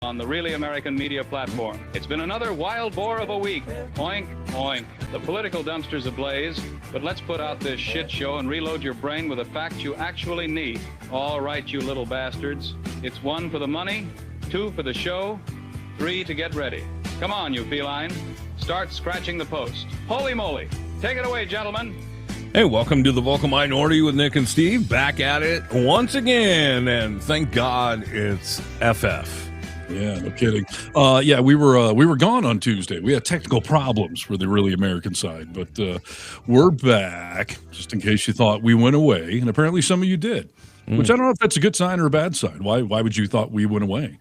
on the Really American Media platform. It's been another wild boar of a week. Oink, oink. The political dumpster's ablaze, but let's put out this shit show and reload your brain with the facts you actually need. All right, you little bastards. It's 1 for the money, 2 for the show, 3 to get ready. Come on, you feline. Start scratching the post. Holy moly. Take it away, gentlemen. Hey, welcome to the Vocal Minority with Nick and Steve. Back at it once again, and thank God it's FF. Yeah, no kidding. We were gone on Tuesday. We had technical problems for the Really American side, but we're back. Just in case you thought we went away, and apparently some of you did. Which I don't know if that's a good sign or a bad sign. Why would you thought we went away?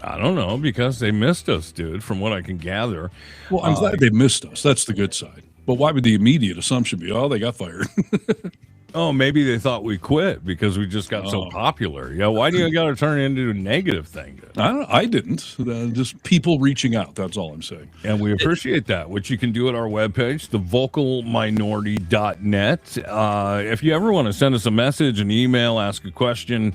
I don't know, because they missed us, dude, from what I can gather. Well, I'm glad they missed us. That's the good side. But why would the immediate assumption be, oh, they got fired? Oh, maybe they thought we quit because we just got so popular. Yeah, why do you got to turn it into a negative thing? I didn't. Just people reaching out. That's all I'm saying. And we appreciate that, which you can do at our webpage, thevocalminority.net. If you ever want to send us a message, an email, ask a question,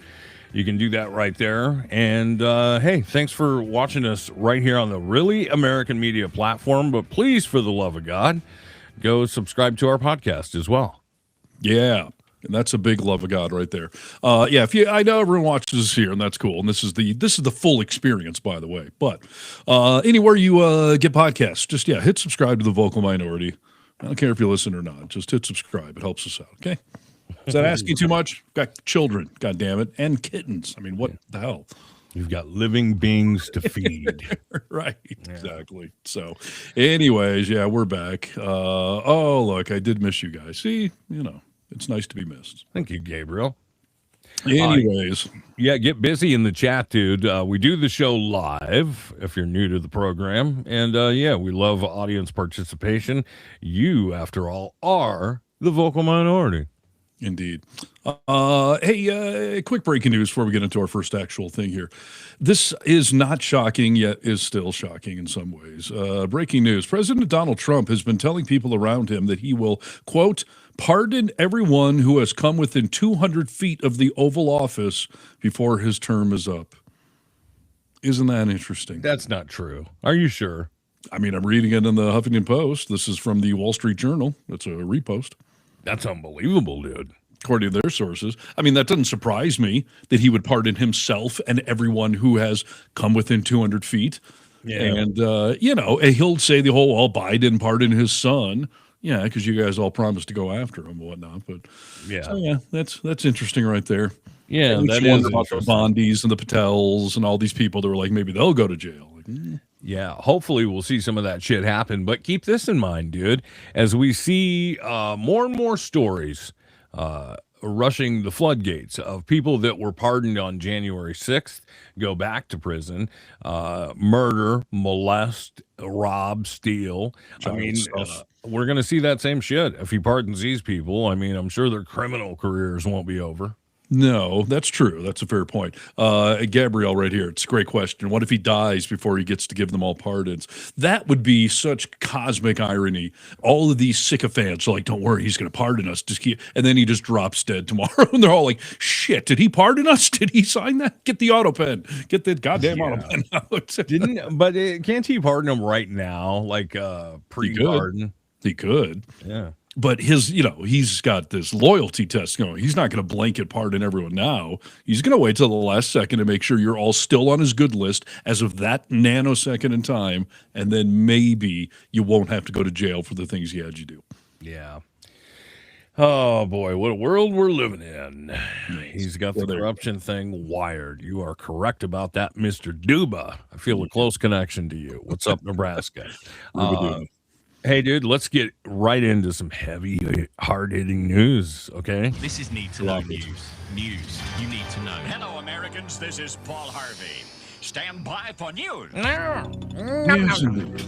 you can do that right there. And, hey, thanks for watching us right here on the Really American Media platform. But please, for the love of God, go subscribe to our podcast as well. Yeah, and that's a big love of God right there. I know everyone watches us here, and that's cool. And this is the full experience, by the way. But anywhere you get podcasts, just hit subscribe to the Vocal Minority. I don't care if you listen or not. Just hit subscribe. It helps us out. Okay. Is that asking too much? Got children, God damn it, and kittens. I mean, what the hell? You've got living beings to feed. Right, exactly. So, anyways, we're back. Look, I did miss you guys. See, it's nice to be missed. Thank you, Gabriel. Anyways. Get busy in the chat, dude. We do the show live if you're new to the program. And, we love audience participation. You, after all, are the Vocal Minority. Indeed. Quick breaking news before we get into our first actual thing here. This is not shocking, yet is still shocking in some ways. Breaking news. President Donald Trump has been telling people around him that he will, quote, pardon everyone who has come within 200 feet of the Oval Office before his term is up. Isn't that interesting? That's not true. Are you sure? I mean, I'm reading it in the Huffington Post. This is from the Wall Street Journal. That's a repost. That's unbelievable, dude. According to their sources. I mean, that doesn't surprise me that he would pardon himself and everyone who has come within 200 feet. Yeah. And, he'll say the whole, Biden pardoned his son. Yeah, because you guys all promised to go after him and whatnot. But, that's interesting right there. Yeah, and that is about the Bondis and the Patels and all these people that were like, maybe they'll go to jail. Yeah, hopefully we'll see some of that shit happen. But keep this in mind, dude, as we see more and more stories rushing the floodgates of people that were pardoned on January 6th, go back to prison, murder, molest, rob, steal. We're going to see that same shit if he pardons these people. I mean, I'm sure their criminal careers won't be over. No, that's true. That's a fair point. Gabrielle right here. It's a great question. What if he dies before he gets to give them all pardons? That would be such cosmic irony. All of these sycophants are like, don't worry, he's going to pardon us. And then he just drops dead tomorrow. And they're all like, shit, did he pardon us? Did he sign that? Get the auto pen. Get the goddamn auto pen out. Can't he pardon him right now? Like pre-pardon? He could. Yeah. But he's got this loyalty test going. He's not going to blanket pardon everyone now. He's going to wait till the last second to make sure you're all still on his good list as of that nanosecond in time, and then maybe you won't have to go to jail for the things he had you do. Yeah. Oh, boy, what a world we're living in. He's got the corruption thing wired. You are correct about that, Mr. Duba. I feel a close connection to you. What's up, Nebraska? Hey, dude, let's get right into some heavy, hard-hitting news, okay? This is Need to Know News. News you need to know. Hello, Americans. This is Paul Harvey. Stand by for news. Yes, indeed.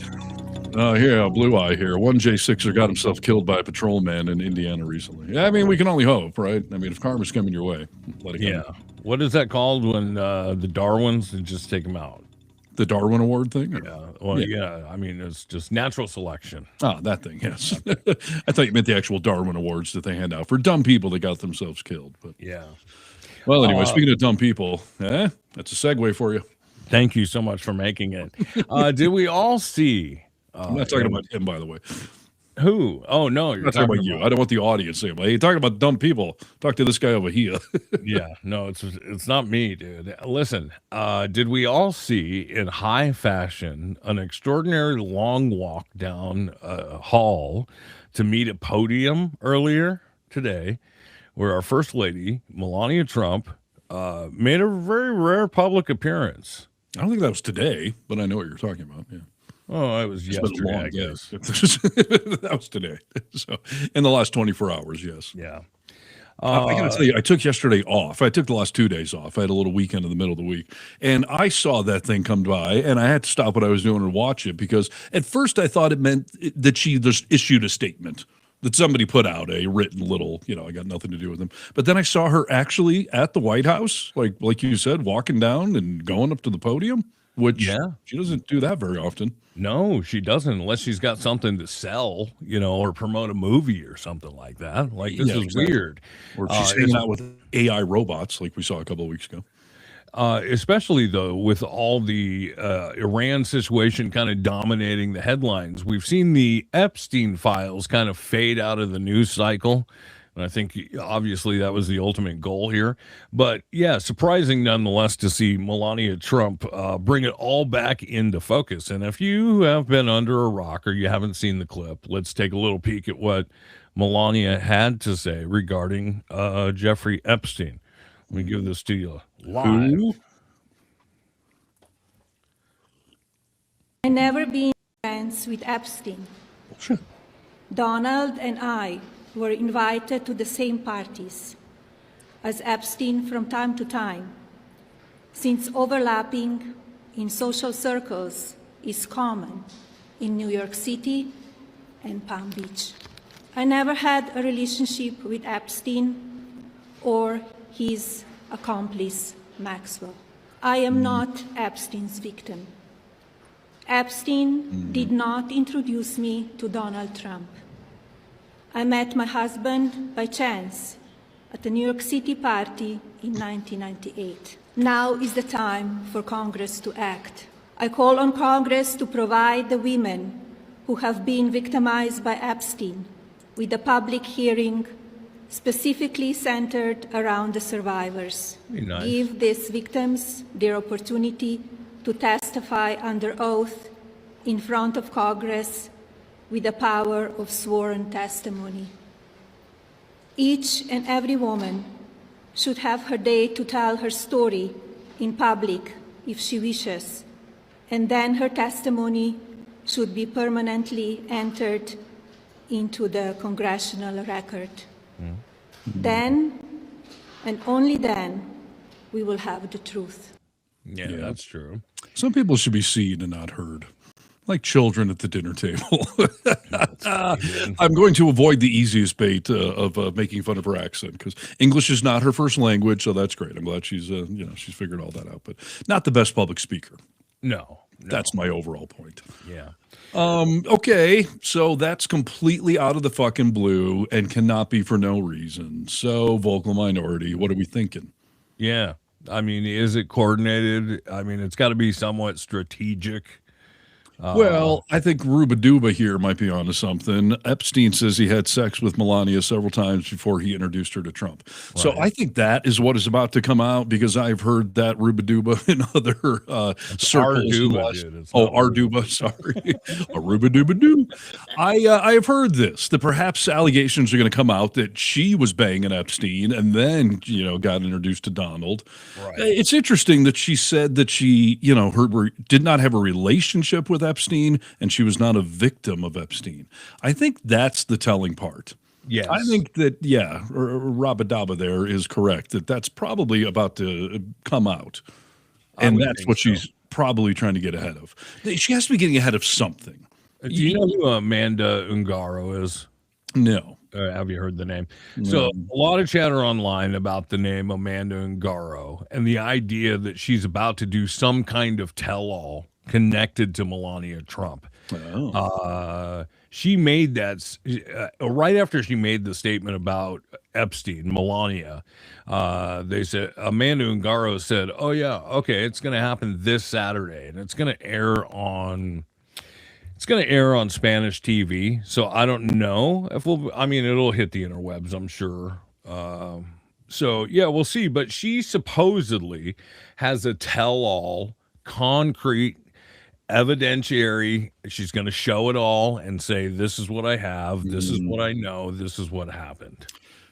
Blue Eye here. One J6er got himself killed by a patrolman in Indiana recently. I mean, we can only hope, right? I mean, if karma's coming your way, let it come. What is that called when the Darwins just take him out? The Darwin Award thing? I mean, it's just natural selection. Oh, that thing, yes. I thought you meant the actual Darwin Awards that they hand out for dumb people that got themselves killed. But yeah. Well, anyway, speaking of dumb people, that's a segue for you. Thank you so much for making it. Did we all see? I'm not talking about him, by the way. Who? Oh no, I'm not talking about you. I don't want the audience saying, "Hey, you're talking about dumb people." Talk to this guy over here. Yeah, no, it's not me, dude. Listen, did we all see in high fashion an extraordinary long walk down a hall to meet a podium earlier today, where our first lady Melania Trump made a very rare public appearance? I don't think that was today, but I know what you're talking about. Yeah. Oh, it was It's been a yesterday, long I day. guess. That was today. So, in the last 24 hours, yes. Yeah. I got to tell you, I took yesterday off. I took the last 2 days off. I had a little weekend in the middle of the week, and I saw that thing come by, and I had to stop what I was doing and watch it because at first I thought it meant that she just issued a statement that somebody put out, a written little, I got nothing to do with them. But then I saw her actually at the White House, like you said, walking down and going up to the podium, which she doesn't do that very often. No, she doesn't, unless she's got something to sell, or promote a movie or something like that. Like, this is exactly. weird. Or she's hanging out with AI robots like we saw a couple of weeks ago. Especially, though, with all the Iran situation kind of dominating the headlines. We've seen the Epstein files kind of fade out of the news cycle. And I think, obviously, that was the ultimate goal here. But, yeah, surprising nonetheless to see Melania Trump bring it all back into focus. And if you have been under a rock or you haven't seen the clip, let's take a little peek at what Melania had to say regarding Jeffrey Epstein. Let me give this to you live. I never been friends with Epstein. Donald and I were invited to the same parties as Epstein from time to time, since overlapping in social circles is common in New York City and Palm Beach. I never had a relationship with Epstein or his accomplice, Maxwell. I am not Epstein's victim. Epstein did not introduce me to Donald Trump. I met my husband by chance at a New York City party in 1998. Now is the time for Congress to act. I call on Congress to provide the women who have been victimized by Epstein with a public hearing specifically centered around the survivors. Nice. Give these victims their opportunity to testify under oath in front of Congress with the power of sworn testimony. Each and every woman should have her day to tell her story in public if she wishes, and then her testimony should be permanently entered into the congressional record. Then, and only then, we will have the truth. Yeah, that's true. Some people should be seen and not heard, like children at the dinner table. I'm going to avoid the easiest bait of making fun of her accent because English is not her first language, so that's great. I'm glad she's she's figured all that out, but not the best public speaker. No. That's my overall point. Yeah. Okay, so that's completely out of the fucking blue and cannot be for no reason. So, vocal minority, what are we thinking? Yeah. I mean, is it coordinated? I mean, it's got to be somewhat strategic. Well, I think Rubaduba here might be onto something. Epstein says he had sex with Melania several times before he introduced her to Trump. Right. So I think that is what is about to come out because I've heard that Rubaduba in other circles. Arduba, sorry. Rubaduba-doo. I have heard this, that perhaps allegations are going to come out that she was banging Epstein and then, got introduced to Donald. Right. It's interesting that she said that she, did not have a relationship with Epstein, and she was not a victim of Epstein. I think that's the telling part. Yes. I think that, Rabadaba there is correct, that's probably about to come out. And that's what she's probably trying to get ahead of. She has to be getting ahead of something. Do you know who Amanda Ungaro is? No. Have you heard the name? No. So a lot of chatter online about the name Amanda Ungaro and the idea that she's about to do some kind of tell-all connected to Melania Trump. she made that right after she made the statement about Epstein, Melania. They said Amanda Ungaro said, "Oh yeah, okay, it's going to happen this Saturday, and it's going to air on." It's going to air on Spanish TV, so I don't know if it'll hit the interwebs, I'm sure. So, yeah, we'll see. But she supposedly has a tell-all, concrete, evidentiary. She's going to show it all and say, this is what I have, this is what I know, this is what happened.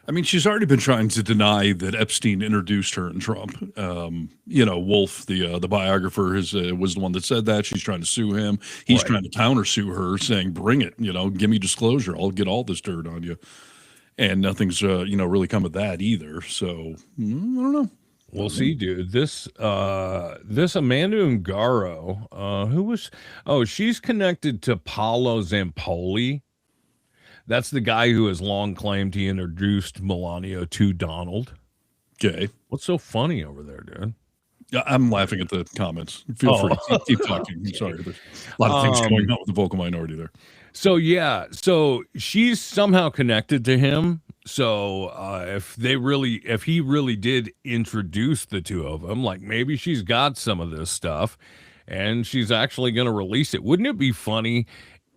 I mean, she's already been trying to deny that Epstein introduced her and Trump. Wolf, the biographer, was the one that said that. She's trying to sue him. He's trying to countersue her, saying, "Bring it. Give me disclosure. I'll get all this dirt on you." And nothing's really come of that either. So I don't know. We'll see, dude. This Amanda Ungaro, she's connected to Paolo Zampoli. That's the guy who has long claimed he introduced Melania to Donald. Okay. What's so funny over there, dude? Yeah, I'm laughing at the comments. Feel free. Keep talking. I'm sorry. There's a lot of things going on with the vocal minority there. So, yeah. So she's somehow connected to him. So if he really did introduce the two of them, like maybe she's got some of this stuff and she's actually going to release it. Wouldn't it be funny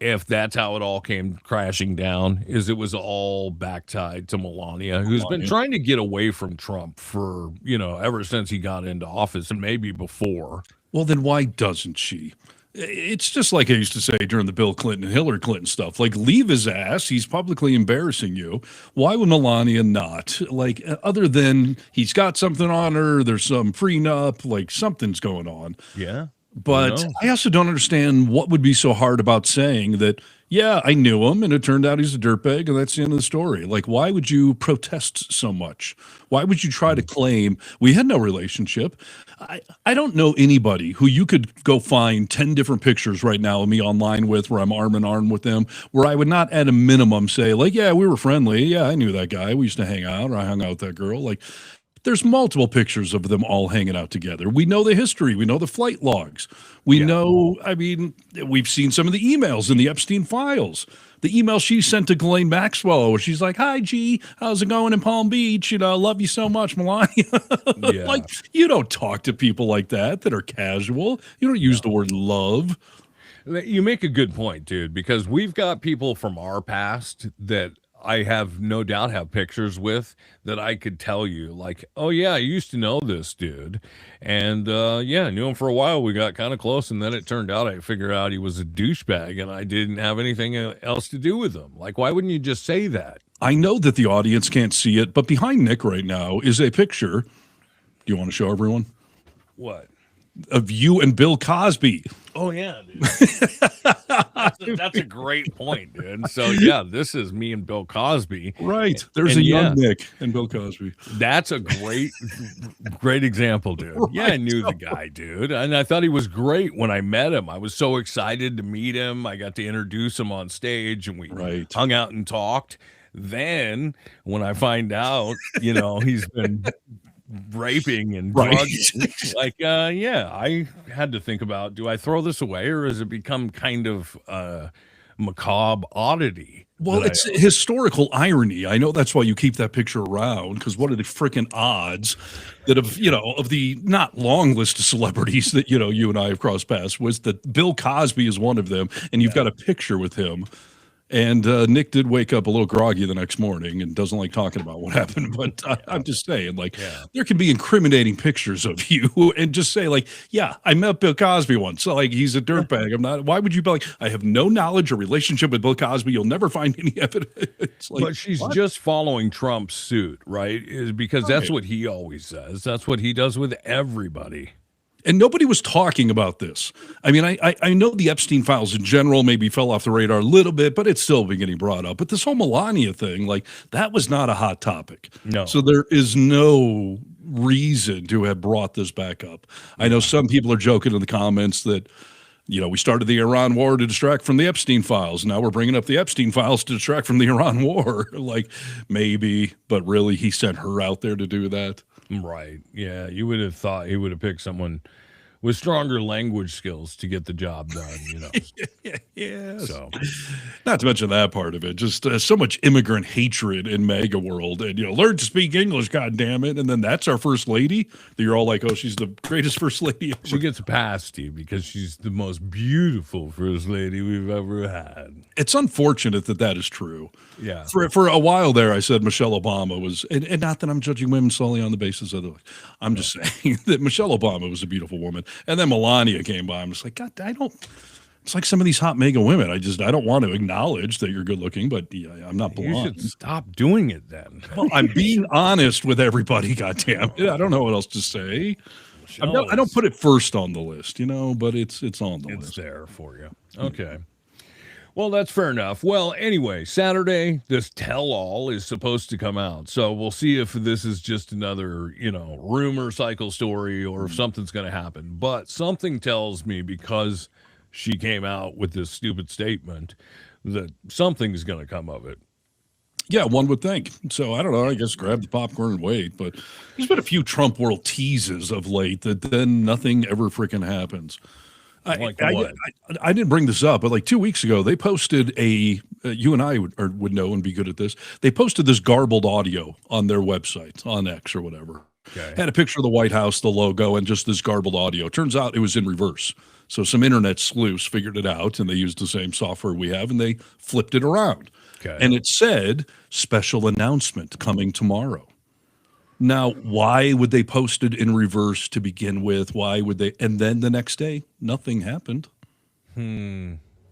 if that's how it all came crashing down, is it was all back tied to Melania, who's been trying to get away from Trump for, ever since he got into office and maybe before. Well, then why doesn't she? It's just like I used to say during the Bill Clinton and Hillary Clinton stuff, like, leave his ass. He's publicly embarrassing you. Why would Melania not? Like, other than he's got something on her, there's some prenup, like something's going on. Yeah. But I also don't understand what would be so hard about saying that, yeah, I knew him and it turned out he's a dirtbag and that's the end of the story. Like, why would you protest so much? Why would you try to claim we had no relationship? I don't know anybody who you could go find 10 different pictures right now of me online with where I'm arm in arm with them, where I would not at a minimum say, like, yeah, we were friendly. Yeah, I knew that guy. We used to hang out, or I hung out with that girl. Like, there's multiple pictures of them all hanging out together. We know the history. We know the flight logs. We know, we've seen some of the emails in the Epstein files. The email she sent to Ghislaine Maxwell, where she's like, "Hi, G, how's it going in Palm Beach? Love you so much, Melania." Like, you don't talk to people like that are casual. You don't use the word love. You make a good point, dude, because we've got people from our past that I have no doubt have pictures with that I could tell you, like, oh yeah, I used to know this dude, and I knew him for a while. We got kind of close, and then it turned out I figured out he was a douchebag, and I didn't have anything else to do with him. Like, why wouldn't you just say that? I know that the audience can't see it, but behind Nick right now is a picture. Do you want to show everyone? What? Of you and Bill Cosby. Oh yeah, dude. That's a great point, dude. So yeah, this is me and Bill Cosby. Right. There's a young Nick and Bill Cosby. That's a great example, dude. Right. Yeah, I knew the guy, dude. And I thought he was great when I met him. I was so excited to meet him. I got to introduce him on stage and we hung out and talked. Then when I find out, he's been raping and drugging, like, I had to think about, do I throw this away or has it become kind of macabre oddity? Well, it's historical irony. I know that's why you keep that picture around, because what are the freaking odds that of the not long list of celebrities that you and I have crossed paths with, that Bill Cosby is one of them, and you've got a picture with him. And Nick did wake up a little groggy the next morning and doesn't like talking about what happened. But I'm just saying, like, there can be incriminating pictures of you and just say, like, yeah, I met Bill Cosby once. So, like, he's a dirtbag. I'm not. Why would you be like, I have no knowledge or relationship with Bill Cosby. You'll never find any evidence. Like, but she's just following Trump's suit, right? Is because that's what he always says. That's what he does with everybody. And nobody was talking about this. I mean, I know the Epstein files in general maybe fell off the radar a little bit, but it's still been getting brought up. But this whole Melania thing, like, that was not a hot topic. No. So there is no reason to have brought this back up. I know some people are joking in the comments that, we started the Iran war to distract from the Epstein files. Now we're bringing up the Epstein files to distract from the Iran war. Like, maybe, but really he sent her out there to do that. Right. Yeah. You would have thought he would have picked someone with stronger language skills to get the job done, you know. Yes. So Not to mention that part of it, just so much immigrant hatred in MAGA world, and learn to speak English, God damn it, and then that's our first lady. That you're all like, oh, she's the greatest first lady ever. she gets a pass, Steve, because she's the most beautiful first lady we've ever had. It's unfortunate that that is true. Yeah. For a while there, I said Michelle Obama was, and not that I'm judging women solely on the basis of the, I'm just saying that Michelle Obama was a beautiful woman, and then Melania came by. I'm just like, God, I don't. It's like some of these hot MAGA women. I don't want to acknowledge that you're good looking, but yeah, I'm not You blonde. should stop doing it then. Well, I'm being honest with everybody. Goddamn it! I don't know what else to say. I don't put it first on the list, but it's on the It's list. there for you. Okay. Well, that's fair enough. Well, anyway, Saturday, this tell-all is supposed to come out. So we'll see if this is just another, rumor cycle story or if something's going to happen. But something tells me, because she came out with this stupid statement, that something's going to come of it. Yeah, one would think. So I don't know. I guess grab the popcorn and wait. But there's been a few Trump world teases of late that then nothing ever freaking happens. Like what? I didn't bring this up, but like 2 weeks ago, they posted you and I would know and be good at this. They posted this garbled audio on their website, on X or whatever. Okay. Had a picture of the White House, the logo, and just this garbled audio. Turns out it was in reverse. So some internet sleuths figured it out, and they used the same software we have, and they flipped it around. Okay. And it said, special announcement coming tomorrow. Now, why would they post it in reverse to begin with? Why would they? And then the next day, nothing happened.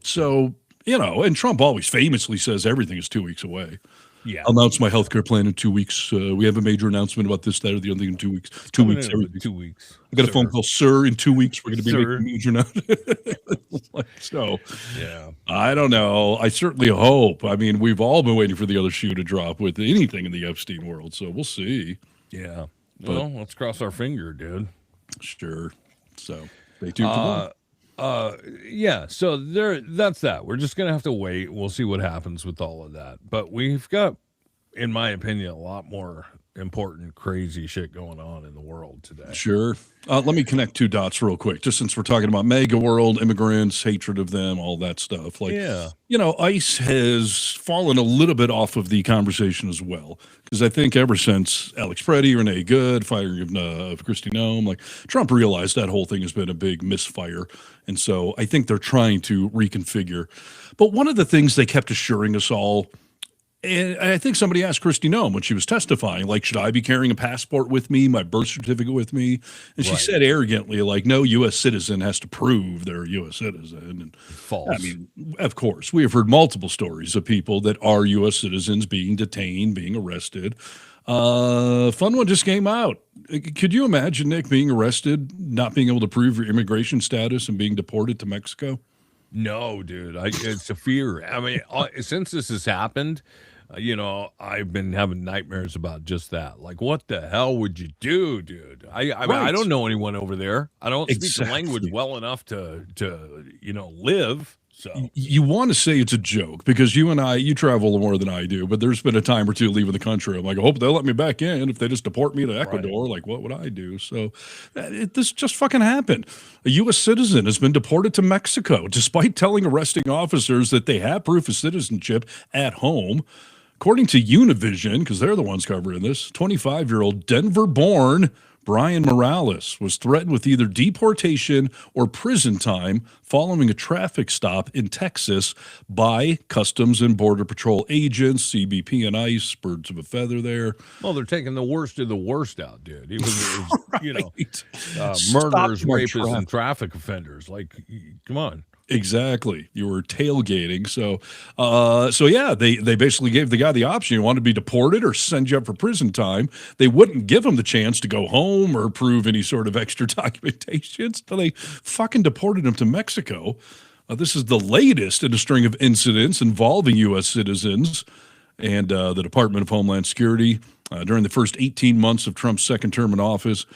So, and Trump always famously says everything is 2 weeks away. Yeah. I'll announce my healthcare plan in 2 weeks. We have a major announcement about this, that, or the other thing in 2 weeks. 2 weeks. Everything. 2 weeks. I got a phone call, sir. In 2 weeks, we're going to be Sir. making a major announcement. So, Yeah. I don't know. I certainly hope. I mean, we've all been waiting for the other shoe to drop with anything in the Epstein world. So we'll see. Yeah. Well, let's cross our finger, dude. Sure. So stay tuned for that. Yeah, so that's that. We're just gonna have to wait. We'll see what happens with all of that. But we've got, in my opinion, a lot more important, crazy shit going on in the world today. Sure. Let me connect two dots real quick, just since we're talking about MAGA world, immigrants, hatred of them, all that stuff. Like, Yeah. ICE has fallen a little bit off of the conversation as well, because I think ever since Alex Preddy, Renee Good, firing of Kristi Noem, like Trump realized that whole thing has been a big misfire. And so I think they're trying to reconfigure. But one of the things they kept assuring us all, and I think somebody asked Kristi Noem when she was testifying, like, should I be carrying a passport with me, my birth certificate with me? And she Right. said arrogantly, like, no U.S. citizen has to prove they're a U.S. citizen. And False. I mean, of course, we have heard multiple stories of people that are U.S. citizens being detained, being arrested. Fun one just came out. Could you imagine, Nick, being arrested, not being able to prove your immigration status and being deported to Mexico? No, dude. It's a fear. I mean, since this has happened, I've been having nightmares about just that. Like, what the hell would you do, dude? I mean, I Right. don't know anyone over there. I don't speak the Exactly. language well enough to live. So You want to say it's a joke because you and I, you travel more than I do, but there's been a time or two leaving the country. I'm like, I hope they'll let me back in. If they just deport me to Ecuador, like, what would I do? So this just fucking happened. A U.S. citizen has been deported to Mexico despite telling arresting officers that they have proof of citizenship at home. According to Univision, because they're the ones covering this, 25-year-old Denver-born Brian Morales was threatened with either deportation or prison time following a traffic stop in Texas by Customs and Border Patrol agents, CBP and ICE, birds of a feather there. well, they're taking the worst of the worst out, dude. Even Right. murderers, Stop my rapists, and traffic offenders. Like, come on. Exactly. You were tailgating. So yeah, they basically gave the guy the option. You want to be deported or send you up for prison time. They wouldn't give him the chance to go home or prove any sort of extra documentation. So they fucking deported him to Mexico. This is the latest in a string of incidents involving U.S. citizens and the Department of Homeland Security during the first 18 months of Trump's second term in office.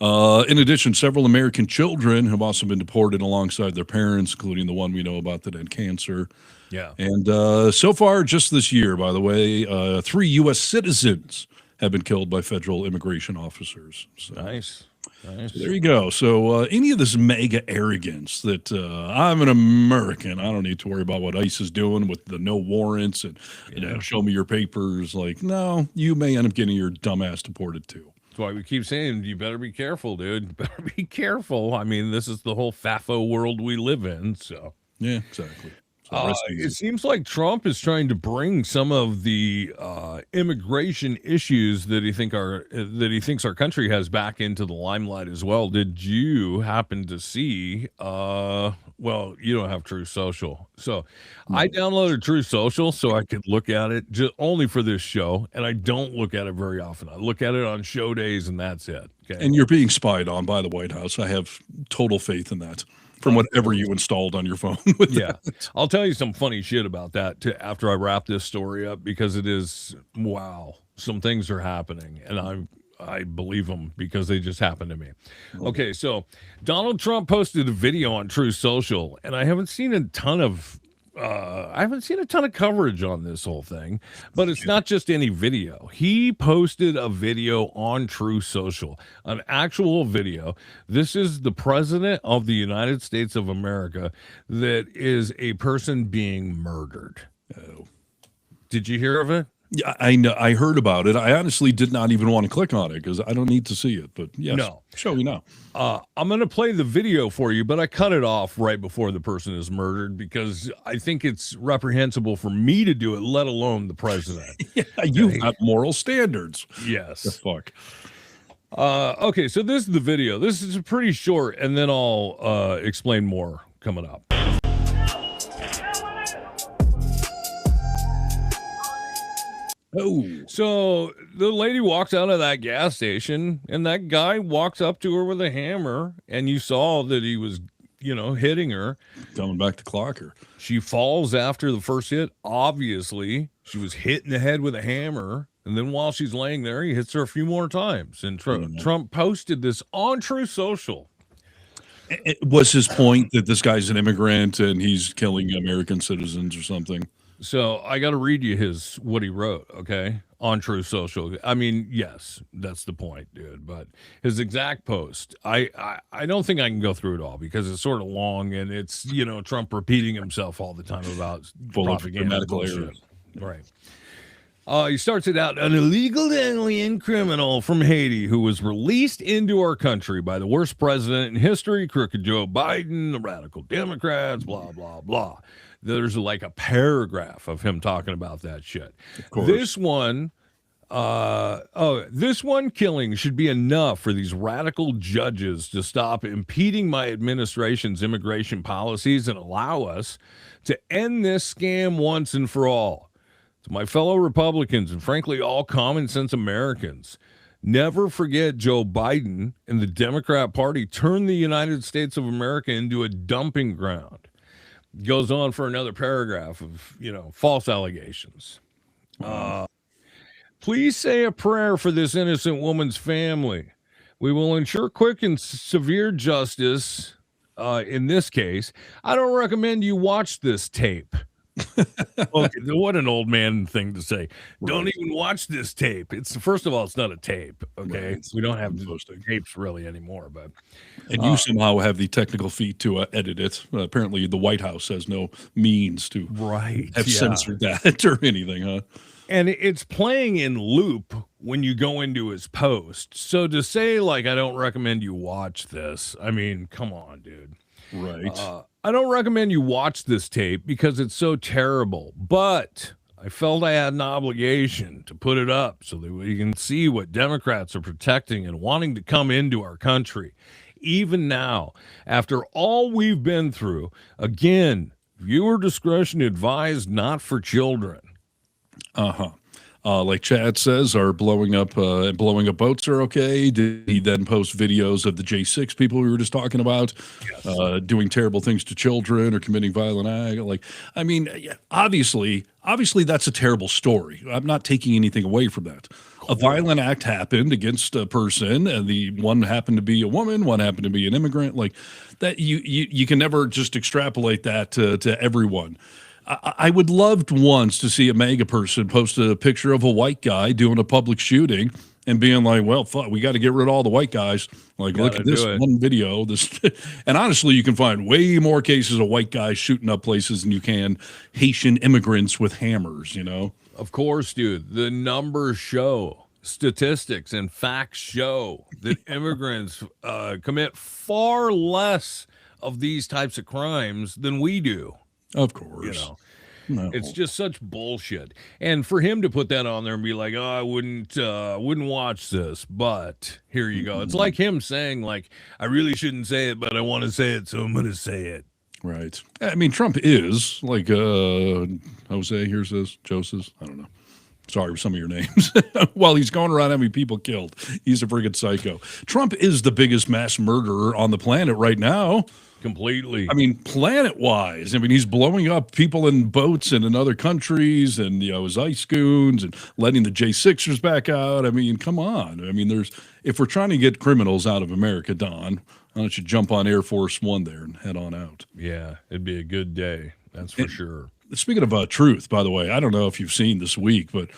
In addition, several American children have also been deported alongside their parents, including the one we know about that had cancer. Yeah. And so far, just this year, by the way, 3 U.S. citizens have been killed by federal immigration officers. So Nice. Nice. There you go. So any of this mega arrogance that I'm an American, I don't need to worry about what ICE is doing with the no warrants and show me your papers. Like, no, you may end up getting your dumbass deported too. That's why we keep saying you better be careful, dude. You better be careful. I mean, this is the whole FAFO world we live in. So yeah, exactly. So it seems like Trump is trying to bring some of the immigration issues that he thinks our country has back into the limelight as well. Did you happen to see? Well, you don't have True Social, so I downloaded True Social so I could look at it just only for this show, and I don't look at it very often. I look at it on show days, and that's it. Okay. And you're being spied on by the White House. I have total faith in that. From whatever you installed on your phone. I'll tell you some funny shit about that after I wrap this story up, because it is, wow, some things are happening, and I believe them because they just happened to me. Okay, so Donald Trump posted a video on True Social, and I haven't seen a ton of coverage on this whole thing, but it's not just any video. He posted a video on True Social, an actual video. This is the president of the United States of America that is a person being murdered. Oh. Did you hear of it? Yeah, I know. I heard about it. I honestly did not even want to click on it because I don't need to see it. But yes, show me now. I'm going to play the video for you, but I cut it off right before the person is murdered because I think it's reprehensible for me to do it, let alone the president. Yeah, you have moral standards. Yes. The fuck. Okay, so this is the video. This is pretty short, and then I'll explain more coming up. Oh, so the lady walks out of that gas station, and that guy walks up to her with a hammer, and you saw that he was, hitting her. Coming back to clock her. She falls after the first hit. Obviously, she was hit in the head with a hammer, and then while she's laying there, he hits her a few more times. And Trump posted this on True Social. It was his point that this guy's an immigrant and he's killing American citizens or something? So I got to read you what he wrote, okay, on True Social. I mean, yes, that's the point, dude. But his exact post, I don't think I can go through it all because it's sort of long and it's, Trump repeating himself all the time about propaganda bullshit. Right. He starts it out, an illegal alien criminal from Haiti who was released into our country by the worst president in history, crooked Joe Biden, the radical Democrats, blah, blah, blah. There's like a paragraph of him talking about that shit. This one killing should be enough for these radical judges to stop impeding my administration's immigration policies and allow us to end this scam once and for all. To my fellow Republicans and frankly all common sense Americans, never forget Joe Biden and the Democrat Party turned the United States of America into a dumping ground. Goes on for another paragraph of, false allegations. Please say a prayer for this innocent woman's family. We will ensure quick and severe justice in this case. I don't recommend you watch this tape. Okay, what an old man thing to say. Right. Don't even watch this tape. First of all, it's not a tape. Okay, we don't have tapes really anymore. But you somehow have the technical feat to edit it. Apparently, the White House has no means to have censored that or anything, huh? And it's playing in loop when you go into his post. So to say I don't recommend you watch this. I mean, come on, dude. Right. I don't recommend you watch this tape because it's so terrible, but I felt I had an obligation to put it up so that we can see what Democrats are protecting and wanting to come into our country. Even now, after all we've been through, again, viewer discretion advised, not for children. Like Chad says, are blowing up boats are okay. Did he then post videos of the J6 people we were just talking about, doing terrible things to children or committing violent acts? Obviously that's a terrible story. I'm not taking anything away from that. A violent act happened against a person, and the one happened to be a woman, one happened to be an immigrant. Like that, you can never just extrapolate that to everyone. I would love once to see a mega person post a picture of a white guy doing a public shooting and being like, well, fuck, we got to get rid of all the white guys. Like, look at this one video. And honestly, you can find way more cases of white guys shooting up places than you can Haitian immigrants with hammers, you know? Of course, dude. The numbers show, statistics and facts show that immigrants commit far less of these types of crimes than we do. Of course. You know? No. It's just such bullshit. And for him to put that on there and be like, "Oh, I wouldn't watch this," but here you go. It's like him saying, like, "I really shouldn't say it, but I want to say it, so I'm going to say it." Right. I mean, Trump is like Jose here says, Joe says, I don't know. Sorry for some of your names. While he's going around having people killed, he's a friggin' psycho. Trump is the biggest mass murderer on the planet right now. Completely. I mean, planet-wise. I mean, he's blowing up people in boats and in other countries, and his ice goons, and letting the J6ers back out. I mean, come on. I mean, if we're trying to get criminals out of America, Don, why don't you jump on Air Force One there and head on out? Yeah, it'd be a good day. That's for sure. Speaking of truth, by the way, I don't know if you've seen this week, but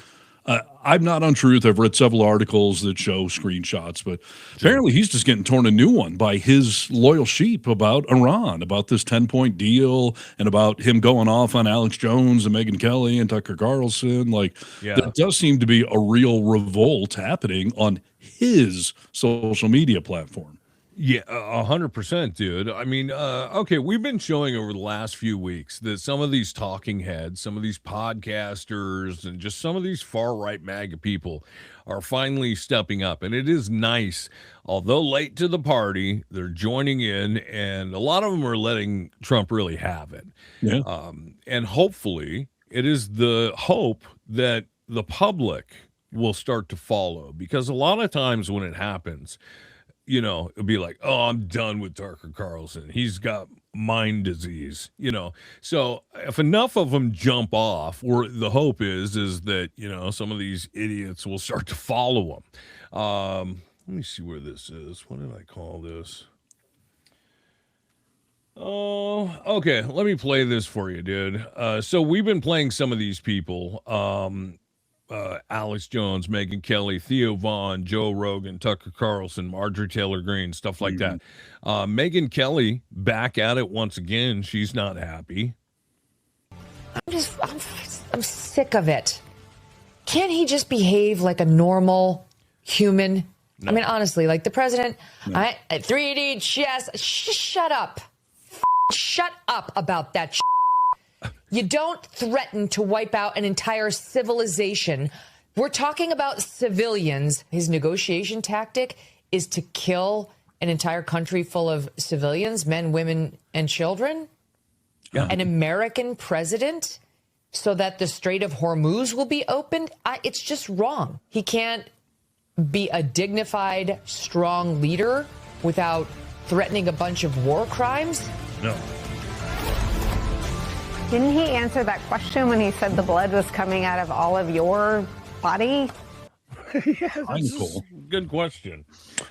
I'm not on Truth. I've read several articles that show screenshots, but apparently he's just getting torn a new one by his loyal sheep about Iran, about this 10-point deal, and about him going off on Alex Jones and Megyn Kelly and Tucker Carlson. Like, there does seem to be a real revolt happening on his social media platform. Yeah, 100%, dude. I mean, okay, we've been showing over the last few weeks that some of these talking heads, some of these podcasters, and just some of these far-right MAGA people are finally stepping up. And it is nice, although late to the party, they're joining in, and a lot of them are letting Trump really have it. Yeah. And hopefully, it is the hope that the public will start to follow, because a lot of times when it happens, you know, it'll be like, "Oh, I'm done with Tucker Carlson. He's got mind disease," you know. So if enough of them jump off, or the hope is that, you know, some of these idiots will start to follow them. Let me see where this is. What did I call this? Oh, okay. Let me play this for you, dude. So we've been playing some of these people. Alex Jones, Megyn Kelly, Theo Vaughn, Joe Rogan, Tucker Carlson, Marjorie Taylor Greene, stuff like that. Megyn Kelly back at it once again. She's not happy. I'm sick of it. Can't he just behave like a normal human? No. I mean, honestly, like the president, 3D chess, shut up. Shut up about that. You don't threaten to wipe out an entire civilization. We're talking about civilians. His negotiation tactic is to kill an entire country full of civilians, men, women, and children. Yeah. An American president, so that the Strait of Hormuz will be opened. It's just wrong. He can't be a dignified, strong leader without threatening a bunch of war crimes. No. Didn't he answer that question when he said the blood was coming out of all of your body? Cool. Good question.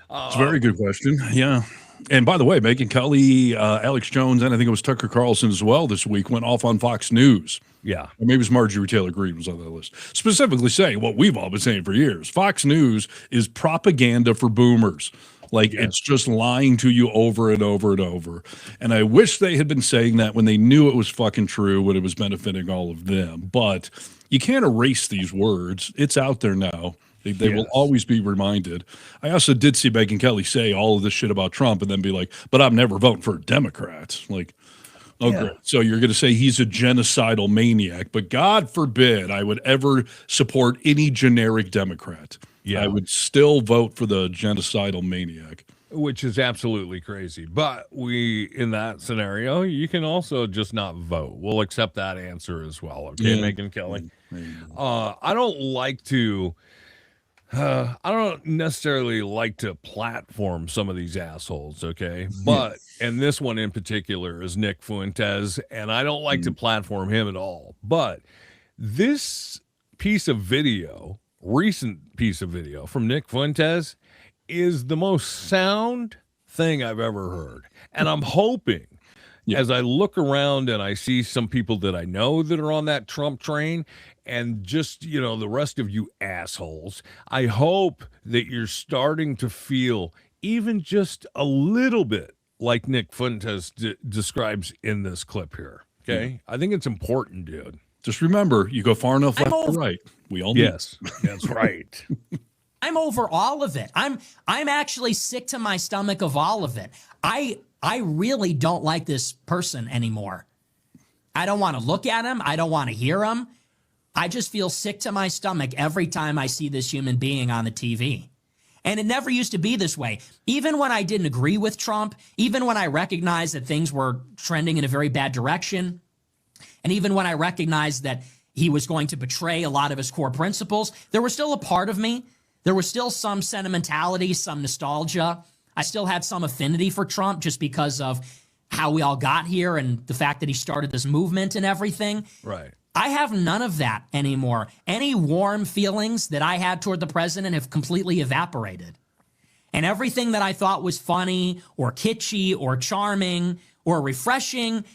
It's a very good question. Yeah. And by the way, Megyn Kelly, Alex Jones, and I think it was Tucker Carlson as well this week, went off on Fox News. Yeah. Or maybe it was Marjorie Taylor Greene was on that list. Specifically saying what we've all been saying for years. Fox News is propaganda for boomers. Like, it's just lying to you over and over and over. And I wish they had been saying that when they knew it was fucking true, when it was benefiting all of them. But you can't erase these words. It's out there now. They will always be reminded. I also did see Megyn Kelly say all of this shit about Trump and then be like, but I'm never voting for Democrats. Like, great. So you're going to say he's a genocidal maniac, but God forbid I would ever support any generic Democrat. Yeah. I would still vote for the genocidal maniac. Which is absolutely crazy. But in that scenario, you can also just not vote. We'll accept that answer as well. Okay, Megyn Kelly. I don't necessarily like to platform some of these assholes, okay? But, and this one in particular is Nick Fuentes, and I don't like to platform him at all. But this recent piece of video from Nick Fuentes is the most sound thing I've ever heard. And I'm hoping as I look around and I see some people that I know that are on that Trump train, and just, the rest of you assholes, I hope that you're starting to feel even just a little bit like Nick Fuentes describes in this clip here. Okay. I think it's important, dude. Just remember, you go far enough left or right. We all know. Yes, that's right. I'm over all of it. I'm actually sick to my stomach of all of it. I really don't like this person anymore. I don't want to look at him. I don't want to hear him. I just feel sick to my stomach every time I see this human being on the TV. And it never used to be this way. Even when I didn't agree with Trump, even when I recognized that things were trending in a very bad direction, and even when I recognized that he was going to betray a lot of his core principles, there was still a part of me. There was still some sentimentality, some nostalgia. I still had some affinity for Trump just because of how we all got here and the fact that he started this movement and everything. Right. I have none of that anymore. Any warm feelings that I had toward the president have completely evaporated. And everything that I thought was funny or kitschy or charming or refreshing,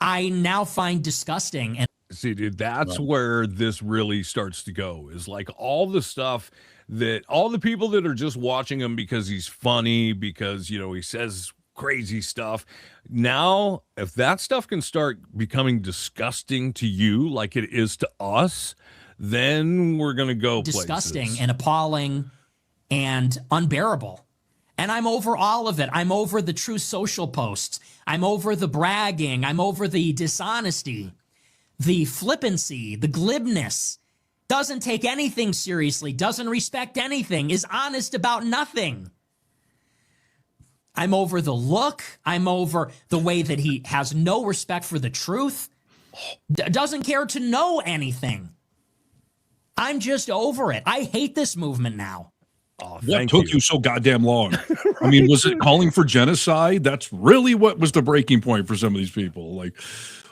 I now find disgusting. And see, dude, that's where this really starts to go, is like all the stuff that all the people that are just watching him because he's funny, because, he says crazy stuff. Now, if that stuff can start becoming disgusting to you like it is to us, then we're going to go disgusting places. And appalling and unbearable. And I'm over all of it. I'm over the True Social posts. I'm over the bragging. I'm over the dishonesty, the flippancy, the glibness. Doesn't take anything seriously, doesn't respect anything, is honest about nothing. I'm over the look. I'm over the way that he has no respect for the truth, doesn't care to know anything. I'm just over it. I hate this movement now. Oh, what took you so goddamn long? Right. I mean, was it calling for genocide? That's really what was the breaking point for some of these people. Like,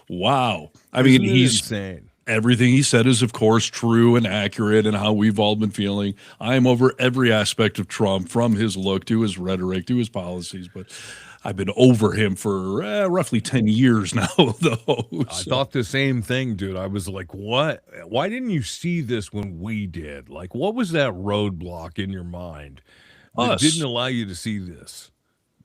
wow. I mean, he's insane. Everything he said is, of course, true and accurate, and how we've all been feeling. I am over every aspect of Trump, from his look to his rhetoric to his policies. But I've been over him for roughly 10 years now, though. I thought the same thing, dude. I was like, what? Why didn't you see this when we did? Like, what was that roadblock in your mind that didn't allow you to see this?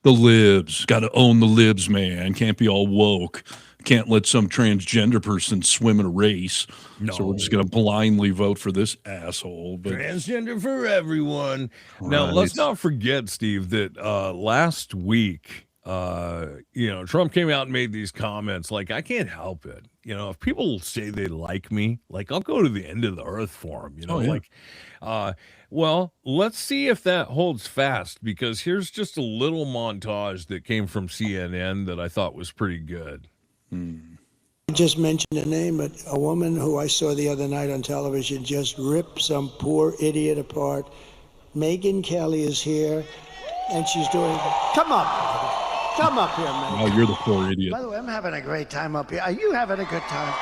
The libs. Got to own the libs, man. Can't be all woke. Can't let some transgender person swim in a race. No. So we're just going to blindly vote for this asshole. But transgender for everyone. Right. Now, let's not forget, Steve, that last week, Trump came out and made these comments like, I can't help it. If people say they like me, like, I'll go to the end of the earth for them, well, let's see if that holds fast, because here's just a little montage that came from CNN that I thought was pretty good. I just mentioned a name, but a woman who I saw the other night on television just ripped some poor idiot apart. Megyn Kelly is here, and she's doing. Come up here, man. Oh, you're the poor idiot. By the way, I'm having a great time up here. Are you having a good time?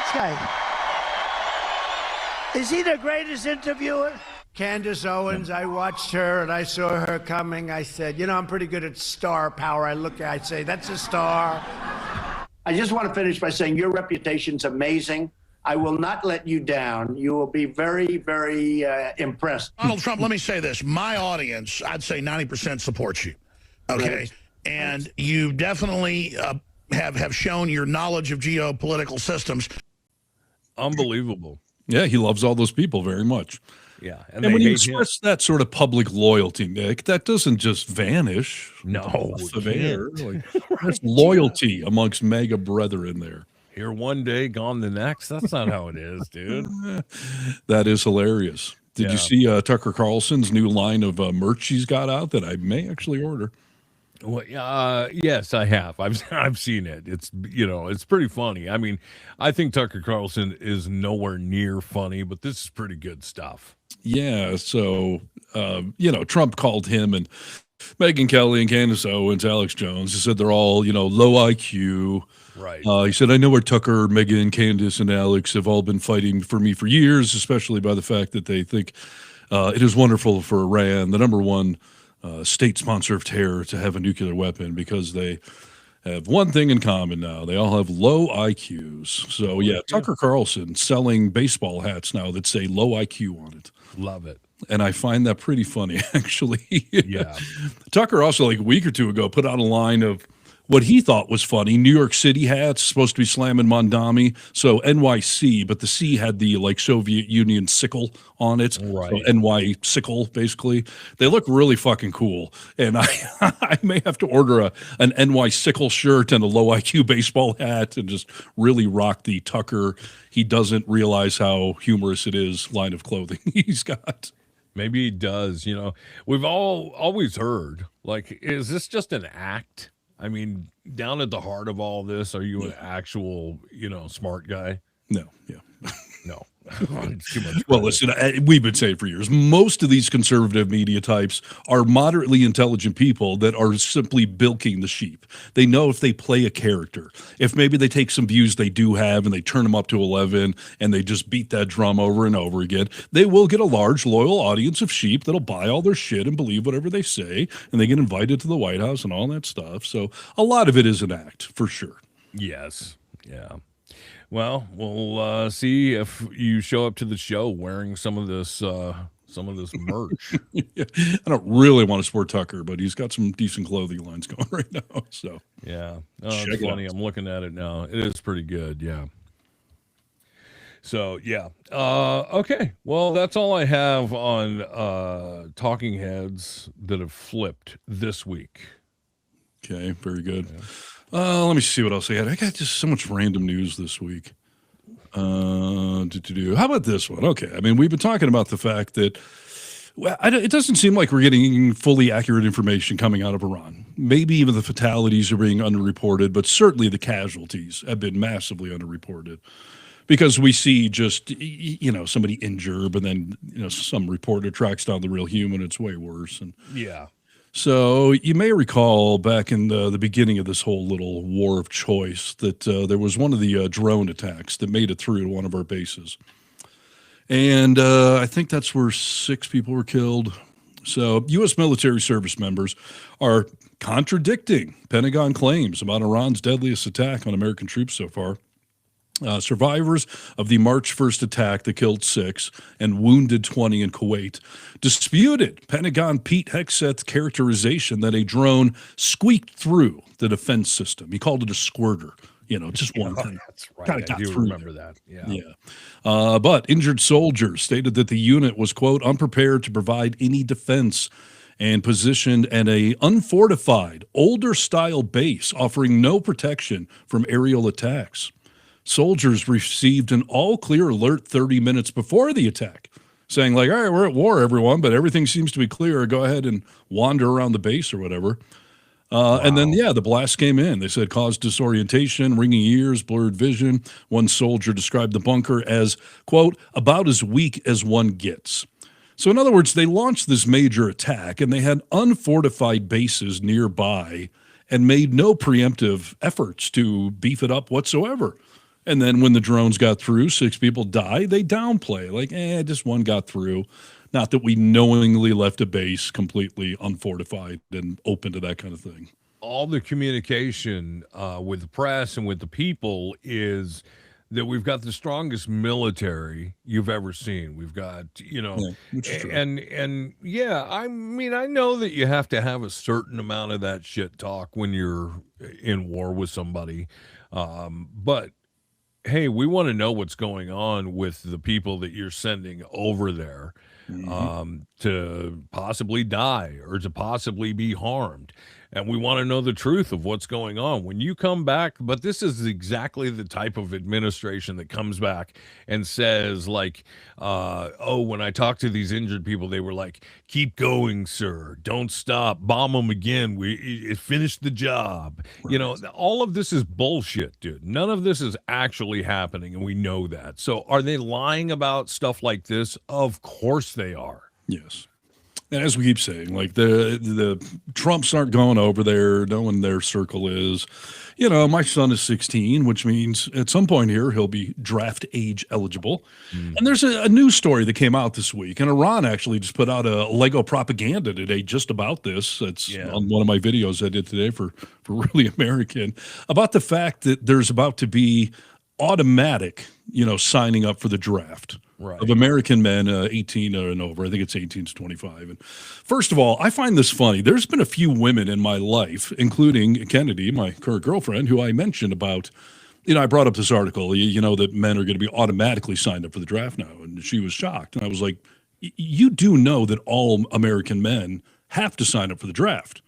This guy, is he the greatest interviewer? Candace Owens, I watched her and I saw her coming. I said, I'm pretty good at star power. I say, that's a star. I just want to finish by saying your reputation's amazing. I will not let you down. You will be very, very impressed. Donald Trump, let me say this. My audience, I'd say 90% supports you. Okay. Right. And you definitely have shown your knowledge of geopolitical systems. Unbelievable. Yeah, he loves all those people very much. Yeah. And when you express that sort of public loyalty, Nick, that doesn't just vanish. No. Off of air. Like, there's loyalty amongst mega brethren there. Here one day, gone the next. That's not how it is, dude. That is hilarious. Did you see Tucker Carlson's new line of merch he's got out that I may actually order? Well, yes, I have. I've seen it. It's it's pretty funny. I mean, I think Tucker Carlson is nowhere near funny, but this is pretty good stuff. Yeah. So, Trump called him and Megyn Kelly and Candace Owens, Alex Jones. He said they're all, low IQ. Right. He said, I know where Tucker, Megyn, Candace, and Alex have all been fighting for me for years, especially by the fact that they think it is wonderful for Iran, the number one state sponsor of terror, to have a nuclear weapon, because they have one thing in common now. They all have low IQs. So, yeah, Tucker Carlson selling baseball hats now that say low IQ on it. Love it. And I find that pretty funny, actually. Yeah. Tucker also, like a week or two ago, put out a line of what he thought was funny. New York City hats supposed to be slamming Mondami, so NYC, but the C had the like Soviet Union sickle on it, Right. so NY sickle basically. They look really fucking cool, and I may have to order an NY sickle shirt and a low IQ baseball hat and just really rock the Tucker. He doesn't realize how humorous it is line of clothing he's got. Maybe he does. You know, we've all always heard, like, is this just an act? I mean, down at the heart of all this, are you an actual, you know, smart guy? No, yeah. No. It's too much Well, credit. listen, we've been saying for years, most of these conservative media types are moderately intelligent people that are simply bilking the sheep. They know if they play a character, if maybe they take some views they do have and they turn them up to 11 and they just beat that drum over and over again, they will get a large, loyal audience of sheep that'll buy all their shit and believe whatever they say, and they get invited to the White House and all that stuff. So a lot of it is an act, for sure. Yes. Yeah. Well, we'll see if you show up to the show wearing some of this merch. Yeah, I don't really want to support Tucker, but he's got some decent clothing lines going right now. So Yeah. Oh, Check it's it funny. out. I'm looking at it now. It is pretty good. Yeah. So, yeah. Okay. Well, that's all I have on talking heads that have flipped this week. Okay, very good. Let me see what else I had. I got just so much random news this week. How about this one? Okay, I mean, we've been talking about the fact that it doesn't seem like we're getting fully accurate information coming out of Iran. Maybe even the fatalities are being underreported, but certainly the casualties have been massively underreported. Because we see just, somebody injured, but then, some reporter tracks down the real human. It's way worse. And Yeah. so you may recall back in the beginning of this whole little war of choice that there was one of the drone attacks that made it through to one of our bases. And I think that's where 6 people were killed. So U.S. military service members are contradicting Pentagon claims about Iran's deadliest attack on American troops so far. Survivors of the March 1st attack that killed 6 and wounded 20 in Kuwait disputed Pentagon Pete Hegseth's characterization that a drone squeaked through the defense system. He called it a squirter, just one thing. That's right. Kinda I got do through remember that. Yeah. Yeah. But injured soldiers stated that the unit was, quote, unprepared to provide any defense and positioned at a unfortified, older style base offering no protection from aerial attacks. Soldiers received an all-clear alert 30 minutes before the attack, saying like, all right, we're at war, everyone, but everything seems to be clear. Go ahead and wander around the base or whatever. And then, the blast came in. They said caused disorientation, ringing ears, blurred vision. One soldier described the bunker as, quote, about as weak as one gets. So in other words, they launched this major attack and they had unfortified bases nearby and made no preemptive efforts to beef it up whatsoever. And then when the drones got through, 6 people died, they downplay, like, just one got through. Not that we knowingly left a base completely unfortified and open to that kind of thing. All the communication with the press and with the people is that we've got the strongest military you've ever seen. We've got, which is true. and yeah, I mean, I know that you have to have a certain amount of that shit talk when you're in war with somebody. But hey, we want to know what's going on with the people that you're sending over there to possibly die or to possibly be harmed. And we want to know the truth of what's going on when you come back. But this is exactly the type of administration that comes back and says, like, when I talked to these injured people, they were like, keep going, sir. Don't stop. Bomb them again. It finished the job. Right. All of this is bullshit, dude. None of this is actually happening. And we know that. So are they lying about stuff like this? Of course they are. Yes. And as we keep saying, like the Trumps aren't going over there, knowing their circle is. You know, my son is 16, which means at some point here he'll be draft age eligible. And there's a news story that came out this week, and Iran actually just put out a Lego propaganda today just about this. It's on one of my videos I did today for Really American, about the fact that there's about to be automatic, signing up for the draft. Right. Of American men 18 and over. I think it's 18 to 25. And first of all, I find this funny. There's been a few women in my life, including Kennedy, my current girlfriend, who I mentioned about, I brought up this article, that men are going to be automatically signed up for the draft now. And she was shocked. And I was like, you do know that all American men have to sign up for the draft.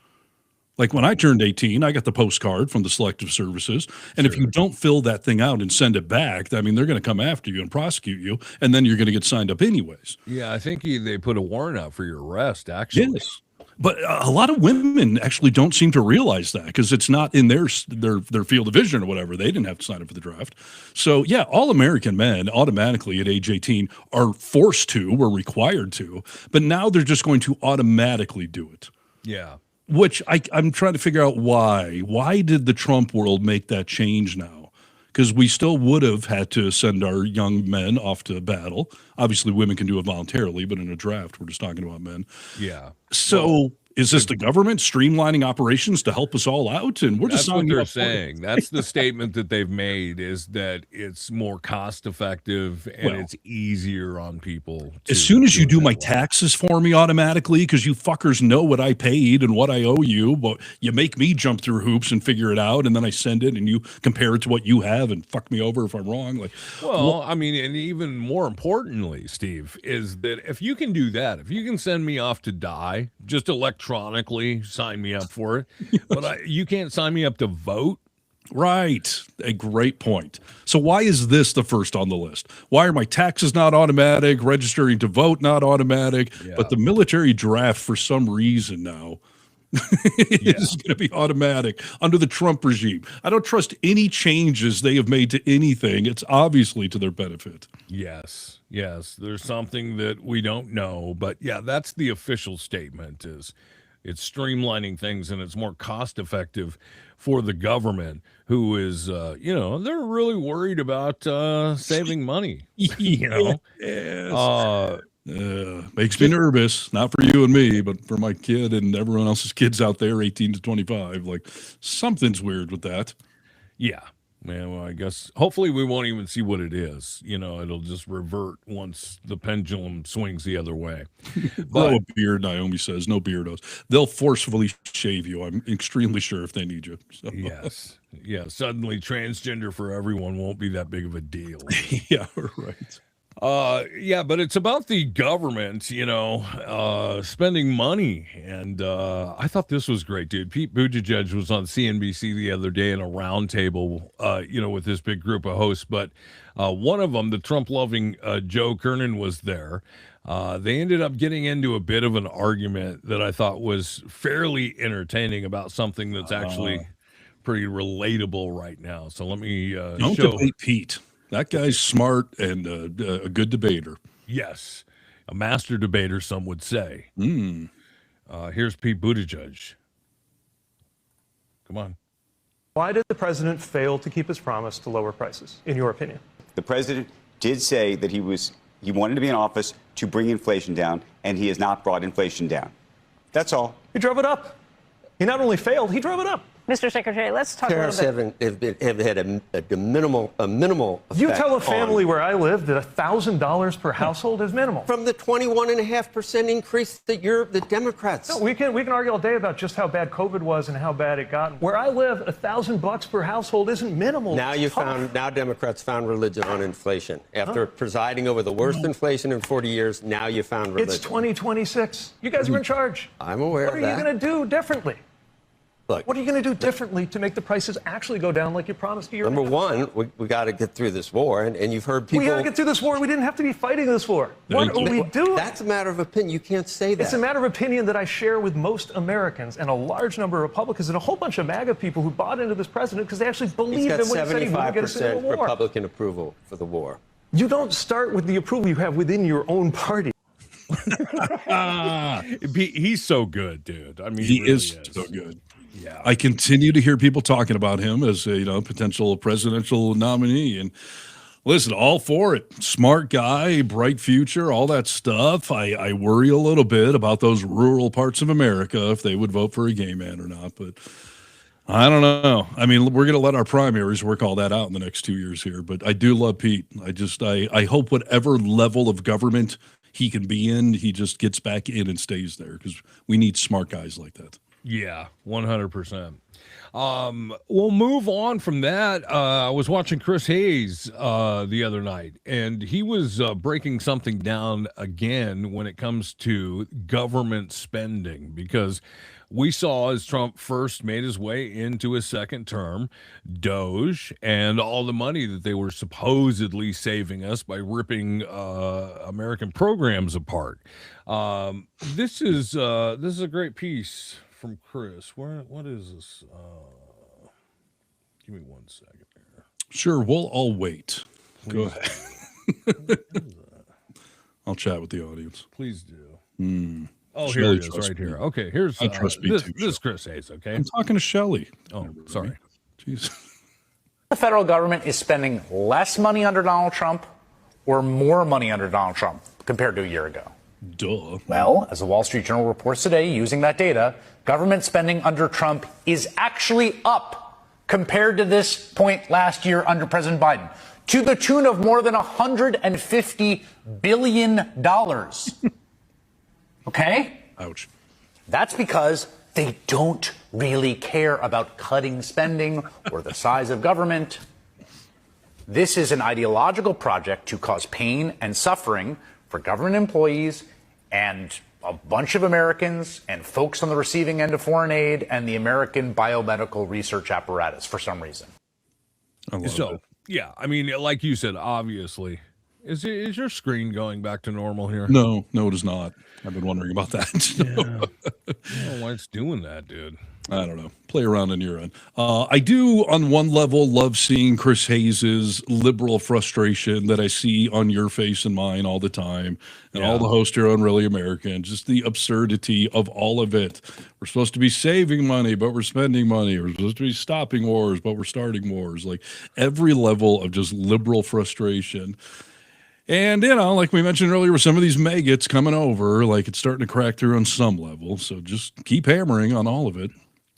Like when I turned 18, I got the postcard from the Selective Services. And if you don't fill that thing out and send it back, I mean, they're going to come after you and prosecute you. And then you're going to get signed up anyways. Yeah, I think they put a warrant out for your arrest, actually. Yes. But a lot of women actually don't seem to realize that because it's not in their field of vision or whatever. They didn't have to sign up for the draft. So, yeah, all American men automatically at age 18 are forced to, were required to. But now they're just going to automatically do it. Yeah. Which I'm trying to figure out why. Why did the Trump world make that change now? Because we still would have had to send our young men off to battle. Obviously, women can do it voluntarily, but in a draft, we're just talking about men. Yeah. So is this the government streamlining operations to help us all out? And we're just what they're saying. That's the statement that they've made, is that it's more cost effective and it's easier on people. As soon as you do my taxes for me automatically, because you fuckers know what I paid and what I owe you, but you make me jump through hoops and figure it out, and then I send it and you compare it to what you have and fuck me over if I'm wrong. I mean, and even more importantly, Steve, is that if you can do that, if you can send me off to die, just electronically sign me up for it, but you can't sign me up to vote. Right. A great point. So why is this the first on the list? Why are my taxes not automatic, registering to vote not automatic, but the military draft for some reason now is going to be automatic under the Trump regime? I don't trust any changes they have made to anything. It's obviously to their benefit. Yes. There's something that we don't know, but that's the official statement, is it's streamlining things and it's more cost effective for the government, who is, they're really worried about saving money. Makes me nervous, not for you and me, but for my kid and everyone else's kids out there, 18 to 25. Like, something's weird with that. Yeah. Man, well, I guess hopefully we won't even see what it is. It'll just revert once the pendulum swings the other way. Grow a beard, Naomi says. No beardos. They'll forcefully shave you. I'm extremely sure if they need you. So. Yes. Yeah. Suddenly transgender for everyone won't be that big of a deal. Yeah, right. But it's about the government, spending money. And I thought this was great, dude. Pete Buttigieg was on CNBC the other day in a roundtable, with this big group of hosts. But one of them, the Trump-loving Joe Kernan, was there. They ended up getting into a bit of an argument that I thought was fairly entertaining about something that's actually pretty relatable right now. So let me don't debate Pete. That guy's smart and a good debater. Yes, a master debater, some would say. Here's Pete Buttigieg. Come on. Why did the president fail to keep his promise to lower prices, in your opinion? The president did say that he wanted to be in office to bring inflation down, and he has not brought inflation down. That's all. He drove it up. He not only failed, he drove it up. Mr. Secretary, let's talk Tariffs a little bit. have had a minimal effect. You tell a family where I live that $1,000 per household is minimal. From the 21.5% increase that the Democrats. No, we can argue all day about just how bad COVID was and how bad it got. Where I live, $1,000 per household isn't minimal. Now Democrats found religion on inflation. After presiding over the worst inflation in 40 years, now you found religion. It's 2026. You guys are in charge. I'm aware of that. What are you going to do differently? Look, what are you going to do differently to make the prices actually go down like you promised a year ago? Number one, we got to get through this war, and you've heard people. We got to get through this war. We didn't have to be fighting this war. What are we doing? That's a matter of opinion. You can't say that. It's a matter of opinion that I share with most Americans and a large number of Republicans and a whole bunch of MAGA people who bought into this president because they actually believed in what he said he wouldn't get us into a war. 75% Republican approval for the war. You don't start with the approval you have within your own party. He's so good, dude. I mean, he really is so good. Yeah. I continue to hear people talking about him as a potential presidential nominee, and listen, all for it. Smart guy, bright future, all that stuff. I worry a little bit about those rural parts of America if they would vote for a gay man or not, but I don't know. I mean, we're going to let our primaries work all that out in the next 2 years here, but I do love Pete. I hope whatever level of government he can be in, he just gets back in and stays there, because we need smart guys like that. Yeah, 100%. We'll move on from that. I was watching Chris Hayes the other night, and he was breaking something down again when it comes to government spending, because we saw as Trump first made his way into his second term, Doge and all the money that they were supposedly saving us by ripping American programs apart. This is a great piece from Chris. What is this? Give me 1 second here. Sure, we'll all wait. Go ahead. I'll chat with the audience. Please do. Oh, here it is, right here. Okay, here's I trust me this too, is Chris Hayes. Okay, I'm talking to Shelley. Oh, sorry. Jeez. The federal government is spending less money under Donald Trump or more money under Donald Trump compared to a year ago? Duh. Well, as the Wall Street Journal reports today, using that data, government spending under Trump is actually up compared to this point last year under President Biden, to the tune of more than $150 billion. Okay? Ouch. That's because they don't really care about cutting spending or the size of government. This is an ideological project to cause pain and suffering for government employees and a bunch of Americans and folks on the receiving end of foreign aid and the American biomedical research apparatus for some reason. Yeah, I mean, like you said, obviously. Is your screen going back to normal here? No, it is not. I've been wondering about that. Yeah. I don't know why it's doing that, dude. I don't know. Play around on your end. I do, on one level, love seeing Chris Hayes's liberal frustration that I see on your face and mine all the time, and all the hosts here on Really American. Just the absurdity of all of it. We're supposed to be saving money, but we're spending money. We're supposed to be stopping wars, but we're starting wars. Like every level of just liberal frustration. And, like we mentioned earlier, with some of these maggots coming over, like it's starting to crack through on some level. So just keep hammering on all of it.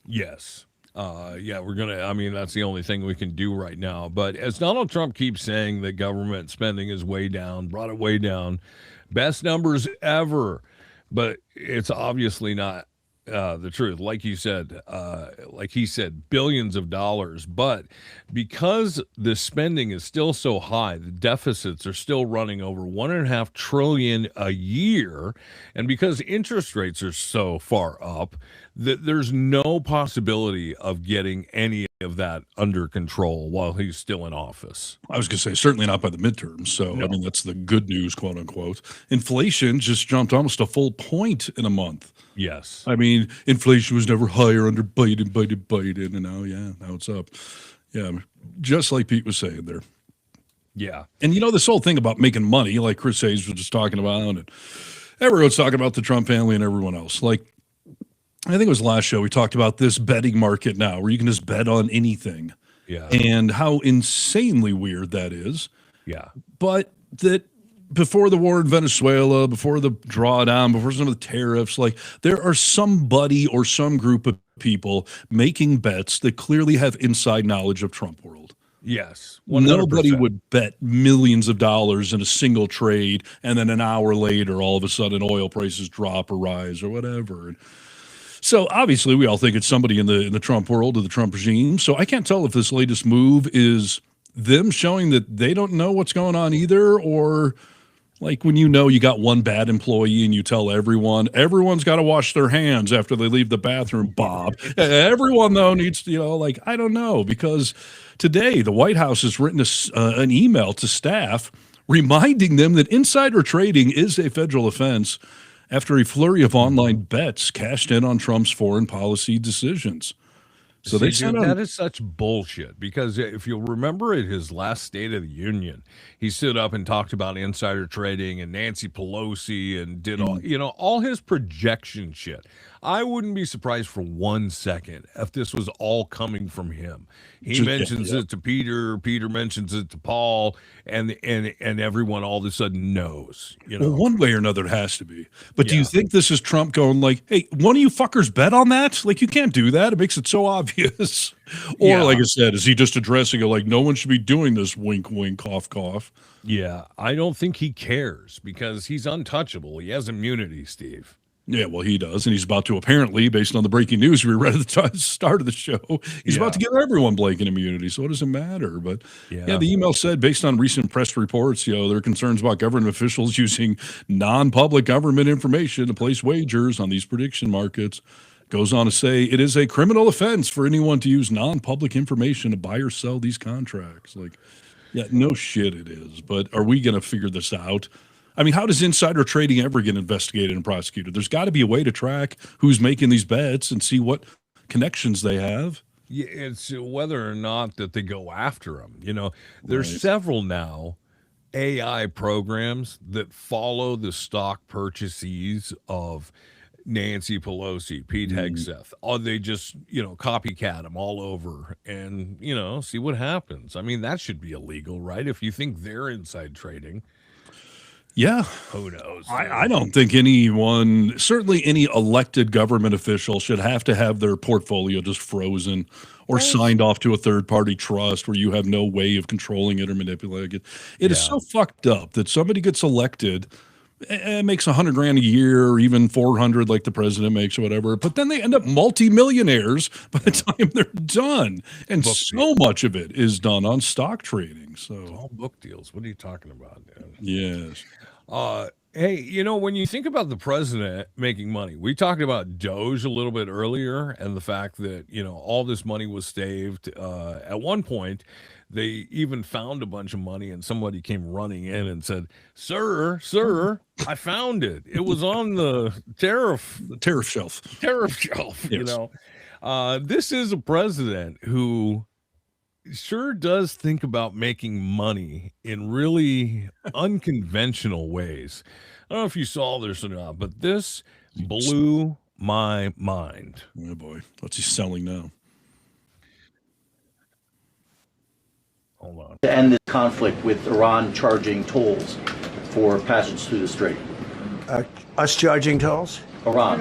Yes. We're going to, that's the only thing we can do right now. But as Donald Trump keeps saying that government spending is way down, brought it way down, best numbers ever, but it's obviously not the truth. Like you said, like he said, billions of dollars. But because the spending is still so high, the deficits are still running over $1.5 trillion a year, and because interest rates are so far up, that there's no possibility of getting any of that under control while he's still in office. I was going to say, certainly not by the midterms. So, no. That's the good news, quote unquote. Inflation just jumped almost a full point in a month. Yes. Inflation was never higher under Biden, and now it's up. Yeah, just like Pete was saying there. Yeah. And this whole thing about making money, like Chris Hayes was just talking about, and everyone's talking about the Trump family and everyone else. Like, I think it was last show we talked about this betting market now where you can just bet on anything. Yeah. And how insanely weird that is. Yeah. But that before the war in Venezuela, before the drawdown, before some of the tariffs, like there are somebody or some group of people making bets that clearly have inside knowledge of Trump world. Yes. 100%. Nobody would bet millions of dollars in a single trade and then an hour later, all of a sudden oil prices drop or rise or whatever. So obviously we all think it's somebody in the Trump world or the Trump regime. So I can't tell if this latest move is them showing that they don't know what's going on either, or like when you got one bad employee and you tell everyone's got to wash their hands after they leave the bathroom, Bob. Everyone, though, needs to, I don't know, because today the White House has written an email to staff reminding them that insider trading is a federal offense after a flurry of online bets cashed in on Trump's foreign policy decisions. So they See, sent dude, out. that is such bullshit, because if you'll remember at his last State of the Union, he stood up and talked about insider trading and Nancy Pelosi and did all, all his projection shit. I wouldn't be surprised for 1 second if this was all coming from him. He mentions it to Peter mentions it to Paul, and everyone all of a sudden knows. Well, one way or another it has to be. But do you think this is Trump going like, hey, one of you fuckers bet on that? Like, you can't do that. It makes it so obvious. Or like I said, is he just addressing it like no one should be doing this, wink, wink, cough, cough? Yeah, I don't think he cares because he's untouchable. He has immunity, Steve. Yeah, well, he does. And he's about to apparently, based on the breaking news we read at the start of the show, he's about to give everyone blanket immunity. So what does it matter? But the email said, based on recent press reports, there are concerns about government officials using non-public government information to place wagers on these prediction markets. Goes on to say it is a criminal offense for anyone to use non-public information to buy or sell these contracts. Like, yeah, no shit it is. But are we going to figure this out? I mean, how does insider trading ever get investigated and prosecuted? There's got to be a way to track who's making these bets and see what connections they have. Yeah, it's whether or not that they go after them. There's several now AI programs that follow the stock purchases of Nancy Pelosi, Pete Hegseth. Or they just, copycat them all over and, see what happens. I mean, that should be illegal, right? If you think they're inside trading. Yeah. Who knows? I don't think anyone, certainly any elected government official, should have to have their portfolio just frozen or signed off to a third-party trust where you have no way of controlling it or manipulating it. It is so fucked up that somebody gets elected and makes $100,000 a year or even 400 like the president makes or whatever, but then they end up multimillionaires by the time they're done. And so much of it is done on stock trading. So all book deals. What are you talking about, dude? Yes. Hey, when you think about the president making money, we talked about Doge a little bit earlier and the fact that, all this money was saved. At one point, they even found a bunch of money and somebody came running in and said, Sir, I found it. It was on the tariff shelf. Yes. This is a president who sure does think about making money in really unconventional ways. I don't know if you saw this or not, but this blew my mind. Oh boy, what's he selling now? Hold on. To end this conflict with Iran charging tolls for passage through the strait. Us charging tolls? Iran.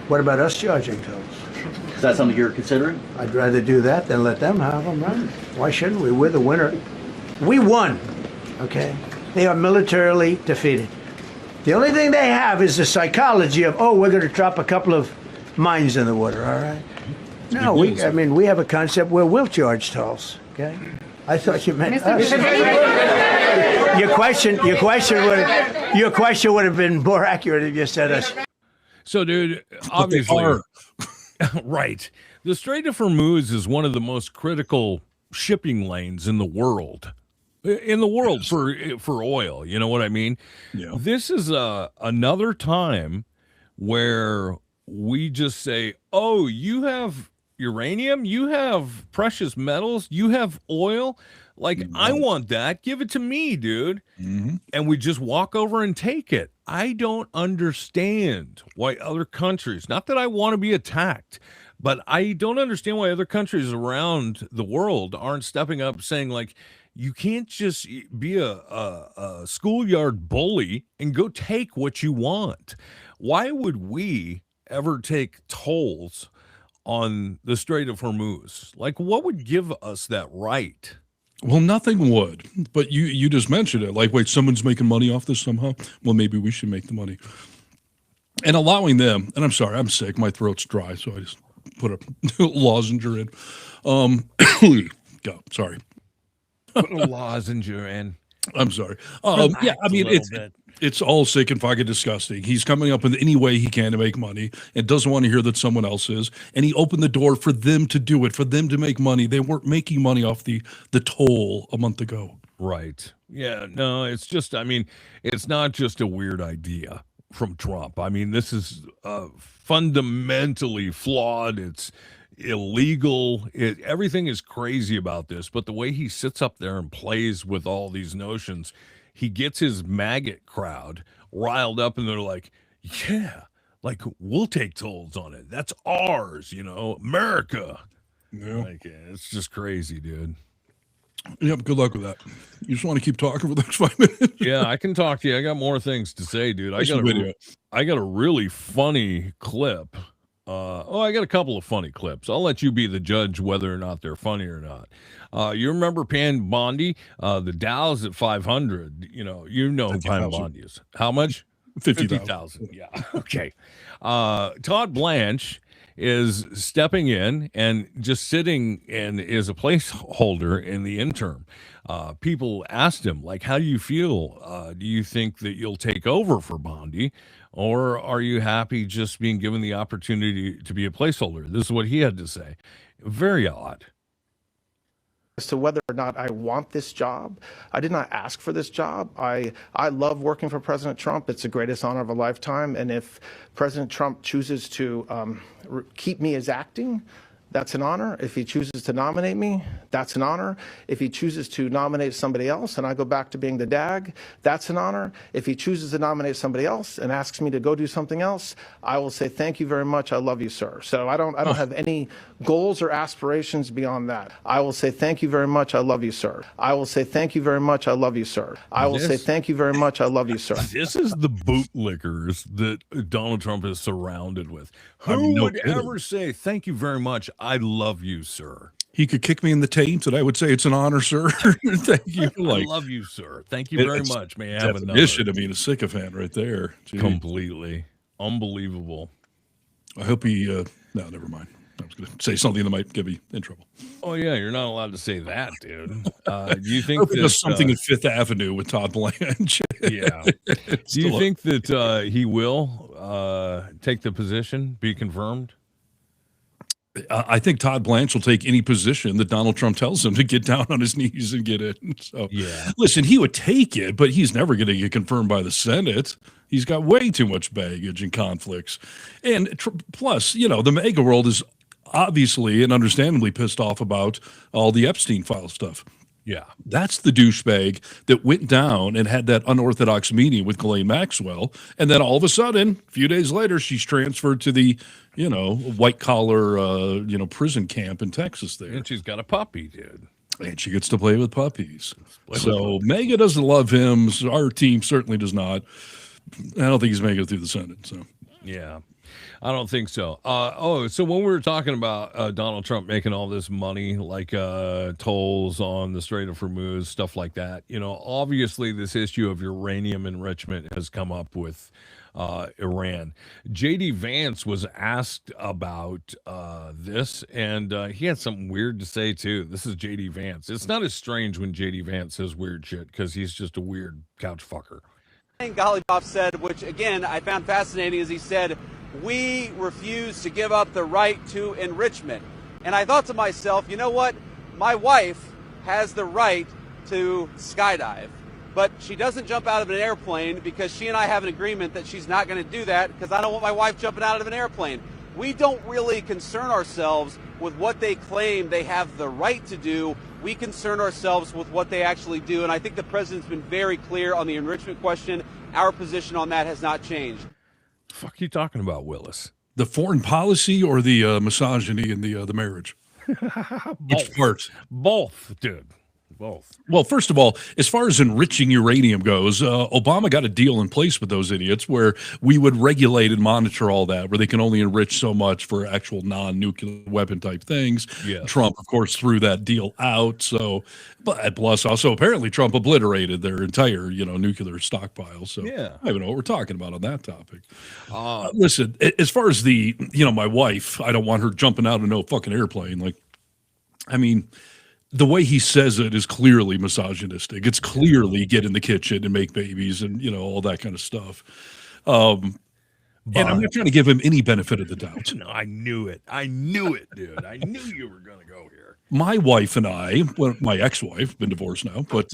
What about us charging tolls? Is that something you're considering? I'd rather do that than let them have them, right? Why shouldn't we? We're the winner. We won, okay? They are militarily defeated. The only thing they have is the psychology of, we're going to drop a couple of mines in the water, all right? No, we have a concept where we'll charge tolls, okay? I thought you meant us. Your question would have been more accurate if you said us. So, dude, obviously, right. The Strait of Hormuz is one of the most critical shipping lanes in the world. For oil, you know what I mean? Yeah. This is another time where we just say, oh, you have uranium, you have precious metals, you have oil. Like, I want that. Give it to me, dude. Mm-hmm. And we just walk over and take it. I don't understand why other countries, not that I want to be attacked, but I don't understand why other countries around the world aren't stepping up saying, like, you can't just be a schoolyard bully and go take what you want. Why would we ever take tolls on the Strait of Hormuz? Like, what would give us that right? Well, nothing would. But you just mentioned it. Like, wait, someone's making money off this somehow? Well, maybe we should make the money. And allowing them, and I'm sorry, I'm sick. My throat's dry, so I just put a lozenge in. Go, sorry. Put a lozenge in. I'm sorry. Yeah, I mean, it's all sick and fucking disgusting. He's coming up with any way he can to make money and doesn't want to hear that someone else is. And he opened the door for them to do it, for them to make money. They weren't making money off the toll a month ago. Right. Yeah, no, it's just, I mean, it's not just a weird idea from Trump. I mean, this is fundamentally flawed. It's illegal. Everything is crazy about this, but the way he sits up there and plays with all these notions, he gets his maggot crowd riled up, and they're like, yeah, like, we'll take tolls on it. That's ours, America. Yeah. Like, it's just crazy, dude. Yep, good luck with that. You just want to keep talking for the next 5 minutes? Yeah, I can talk to you. I got more things to say, dude. I got a really funny clip. I got a couple of funny clips. I'll let you be the judge whether or not they're funny or not. You remember Pam Bondi? The Dow's at 500. You know who Pam Bondi is. How much? 50,000. Yeah. Okay. Todd Blanche is stepping in and just sitting and is a placeholder in the interim. People asked him, like, how do you feel? Do you think that you'll take over for Bondi, or are you happy just being given the opportunity to be a placeholder? This is what he had to say. Very odd. As to whether or not I want this job, I did not ask for this job. I love working for President Trump. It's the greatest honor of a lifetime. And if President Trump chooses to keep me as acting, that's an honor. If he chooses to nominate me, that's an honor. If he chooses to nominate somebody else and I go back to being the DAG, that's an honor. If he chooses to nominate somebody else and asks me to go do something else, I will say, thank you very much. I love you, sir. So I don't have any goals or aspirations beyond that. I will say, thank you very much. I love you, sir. I will say, thank you very much. I love you, sir. I will say, thank you very much. I love you, sir. This is the bootlickers that Donald Trump is surrounded with. Who would ever say, thank you very much, I love you, sir? He could kick me in the taint, and I would say it's an honor, sir. Thank you. I love you, sir. Thank you very much. May I have another? Definition of being a sycophant right there. Gee. Completely. Unbelievable. I hope he, no, never mind. I was going to say something that might get me in trouble. Oh, yeah, you're not allowed to say that, dude. Do you think that there's something at Fifth Avenue with Todd Blanche? Yeah. Do you think that he will take the position, be confirmed? I think Todd Blanche will take any position that Donald Trump tells him to get down on his knees and get it. So, yeah. Listen, he would take it, but he's never going to get confirmed by the Senate. He's got way too much baggage and conflicts. And plus, the MAGA world is obviously and understandably pissed off about all the Epstein file stuff. Yeah. That's the douchebag that went down and had that unorthodox meeting with Ghislaine Maxwell. And then all of a sudden, a few days later, she's transferred to the, white collar, prison camp in Texas there. And she's got a puppy, dude. And she gets to play with puppies. So MAGA doesn't love him. Our team certainly does not. I don't think he's making it through the Senate. So, yeah. I don't think so. So when we were talking about Donald Trump making all this money, like tolls on the Strait of Hormuz, stuff like that, obviously this issue of uranium enrichment has come up with Iran. J.D. Vance was asked about this, and he had something weird to say, too. This is J.D. Vance. It's not as strange when J.D. Vance says weird shit because he's just a weird couch fucker. Golikoff said, which again I found fascinating, is he said, we refuse to give up the right to enrichment. And I thought to myself, you know what? My wife has the right to skydive, but she doesn't jump out of an airplane because she and I have an agreement that she's not going to do that because I don't want my wife jumping out of an airplane. We don't really concern ourselves with what they claim they have the right to do. We concern ourselves with what they actually do. And I think the president's been very clear on the enrichment question. Our position on that has not changed. The fuck are you talking about, Willis? The foreign policy or the misogyny in the marriage? Which part? Both, dude. Both. Well, first of all, as far as enriching uranium goes, Obama got a deal in place with those idiots where we would regulate and monitor all that, where they can only enrich so much for actual non-nuclear weapon type things. Yes. Trump, of course, threw that deal out. So, but plus also apparently Trump obliterated their entire, nuclear stockpile. So yeah. I don't even know what we're talking about on that topic. Listen, as far as the, my wife, I don't want her jumping out of no fucking airplane. Like, I mean, the way he says it is clearly misogynistic. It's clearly get in the kitchen and make babies and, all that kind of stuff. And I'm not trying to give him any benefit of the doubt. No, I knew it, dude. I knew you were going to go here. My wife and I, my ex-wife, been divorced now, but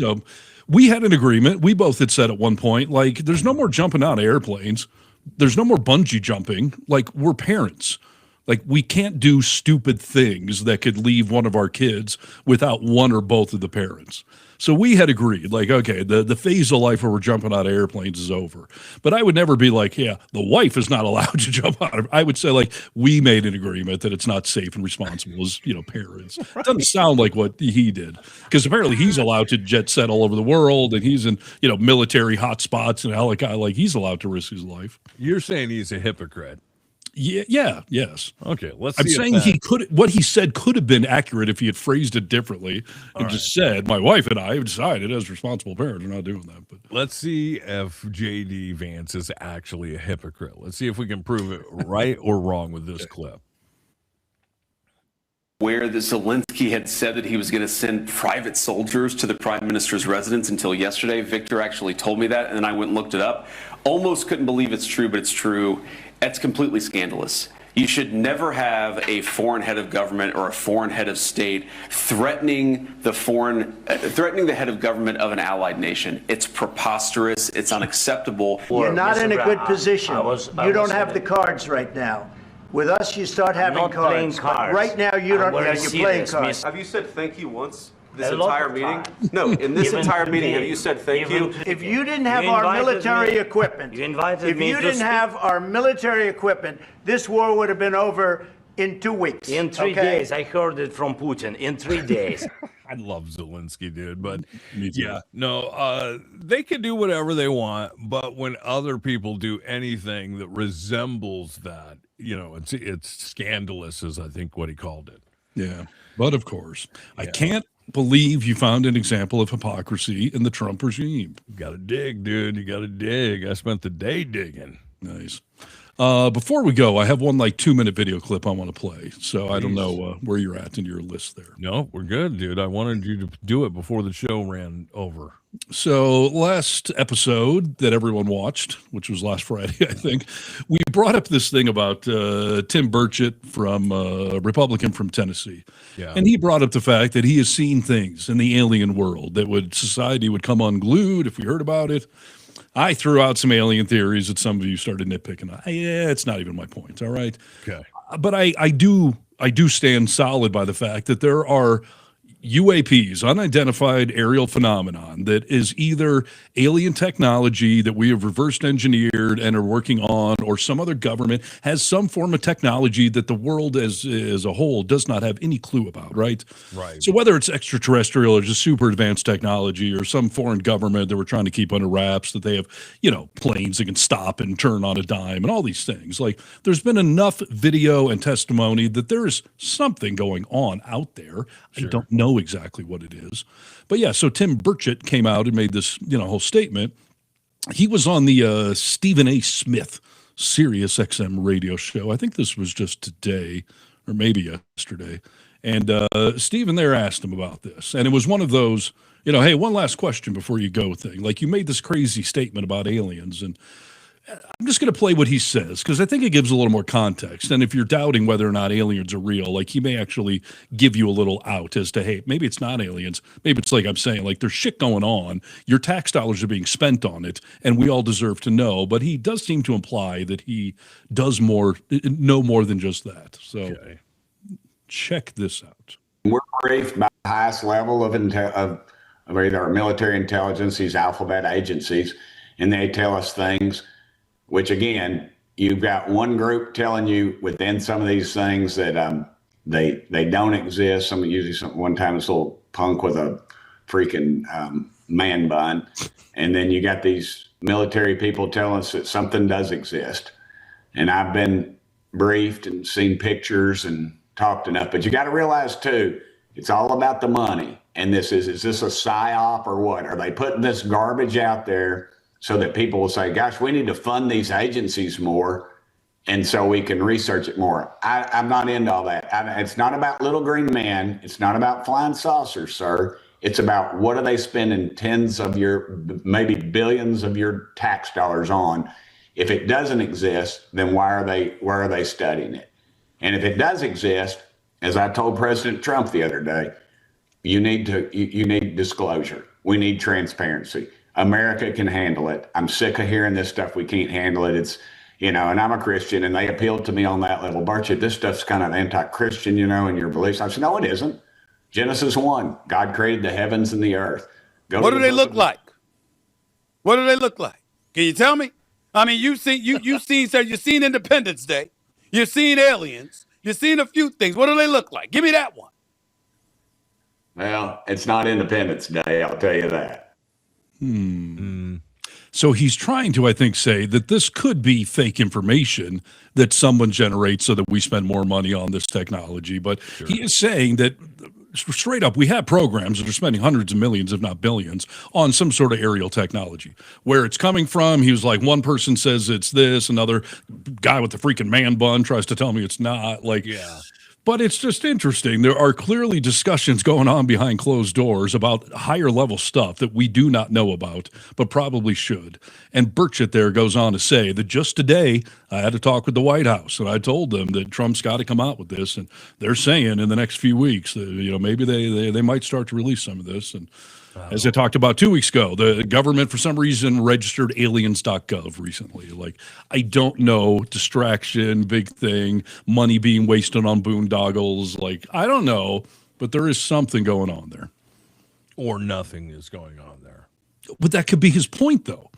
we had an agreement. We both had said at one point, like, there's no more jumping out of airplanes. There's no more bungee jumping. Like, we're parents. Like, we can't do stupid things that could leave one of our kids without one or both of the parents. So we had agreed, like, okay, the phase of life where we're jumping out of airplanes is over. But I would never be like, yeah, the wife is not allowed to jump out of. I would say, like, we made an agreement that it's not safe and responsible as, parents. It doesn't sound like what he did, because apparently he's allowed to jet set all over the world, and he's in, military hotspots and like he's allowed to risk his life. You're saying he's a hypocrite. Yeah, yes. Okay, let's I'm see. saying what he said could have been accurate if he had phrased it differently and just said, my wife and I have decided as responsible parents we're not doing that. But let's see if J.D. Vance is actually a hypocrite. Let's see if we can prove it right or wrong with this clip. Where the Zelensky had said that he was going to send private soldiers to the prime minister's residence until yesterday. Victor actually told me that, and then I went and looked it up. Almost couldn't believe it's true, but it's true. That's completely scandalous. You should never have a foreign head of government or a foreign head of state threatening the head of government of an allied nation. It's preposterous. It's unacceptable. You're not in a good position. You don't have the cards right now. With us, you start having cards. But right now, you don't. You're playing cards. Have you said thank you once? This entire meeting? No, in this entire meeting, have you said thank you? If you didn't have our military equipment, our military equipment, this war would have been over in 2 weeks. In 3 days. I heard it from Putin. In 3 days. I love Zelensky, dude, but they can do whatever they want, but when other people do anything that resembles that, it's scandalous, is I think what he called it. Yeah, but of course, I can't believe you found an example of hypocrisy in the Trump regime. You got to dig, dude. You got to dig. I spent the day digging. Nice. Before we go, I have one 2-minute video clip I want to play. So I don't know where you're at in your list there. No, we're good, dude. I wanted you to do it before the show ran over. So last episode that everyone watched, which was last Friday, I think, we brought up this thing about Tim Burchett, from Republican from Tennessee. Yeah. And he brought up the fact that he has seen things in the alien world that society would come unglued if we heard about it. I threw out some alien theories that some of you started nitpicking on. Yeah, it's not even my point, all right? Okay. But I do stand solid by the fact that there are UAPs, unidentified aerial phenomenon, that is either alien technology that we have reversed engineered and are working on, or some other government has some form of technology that the world as a whole does not have any clue about, right? Right. So whether it's extraterrestrial or just super advanced technology, or some foreign government that we're trying to keep under wraps, that they have, planes that can stop and turn on a dime and all these things. Like, there's been enough video and testimony that there is something going on out there. Sure. I don't know exactly what it is, but yeah. So Tim Burchett came out and made this, whole statement. He was on the Stephen A. Smith Sirius XM radio show. I think this was just today, or maybe yesterday. And Stephen there asked him about this, and it was one of those, hey, one last question before you go thing. Like, you made this crazy statement about aliens, and I'm just going to play what he says, because I think it gives a little more context. And if you're doubting whether or not aliens are real, like, he may actually give you a little out as to, hey, maybe it's not aliens. Maybe it's like I'm saying, like, there's shit going on. Your tax dollars are being spent on it, and we all deserve to know. But he does seem to imply that he does know more than just that. So check this out. We're briefed by the highest level of either our military intelligence, these alphabet agencies, and they tell us things. Which, again, you've got one group telling you within some of these things that they don't exist. One time this little punk with a freaking man bun, and then you got these military people telling us that something does exist. And I've been briefed and seen pictures and talked enough, but you got to realize too, it's all about the money. And is this a psyop or what? Are they putting this garbage out there so that people will say, gosh, we need to fund these agencies more, and so we can research it more? I'm not into all that. It's not about little green men. It's not about flying saucers, sir. It's about what are they spending tens of maybe billions of your tax dollars on. If it doesn't exist, then why are they studying it? And if it does exist, as I told President Trump the other day, you need disclosure. We need transparency. America can handle it. I'm sick of hearing this stuff. We can't handle it. and I'm a Christian, and they appealed to me on that level. Burchett, this stuff's kind of anti-Christian, and your beliefs. I said, no, it isn't. Genesis 1, God created the heavens and the earth. What do they look like? What do they look like? Can you tell me? I mean, you've seen Independence Day. You've seen Aliens. You've seen a few things. What do they look like? Give me that one. Well, it's not Independence Day, I'll tell you that. So he's trying to, I think, say that this could be fake information that someone generates so that we spend more money on this technology. But he is saying that straight up, we have programs that are spending hundreds of millions, if not billions, on some sort of aerial technology. Where it's coming from, he was like, one person says it's this, another guy with the freaking man bun tries to tell me it's not. But it's just interesting. There are clearly discussions going on behind closed doors about higher level stuff that we do not know about, but probably should. And Burchett there goes on to say that just today, I had a talk with the White House, and I told them that Trump's got to come out with this. And they're saying in the next few weeks that, maybe they might start to release some of this. And as I talked about 2 weeks ago, the government, for some reason, registered aliens.gov recently. I don't know, distraction, big thing, money being wasted on boondoggles. I don't know, but there is something going on there. Or nothing is going on there. But that could be his point, though.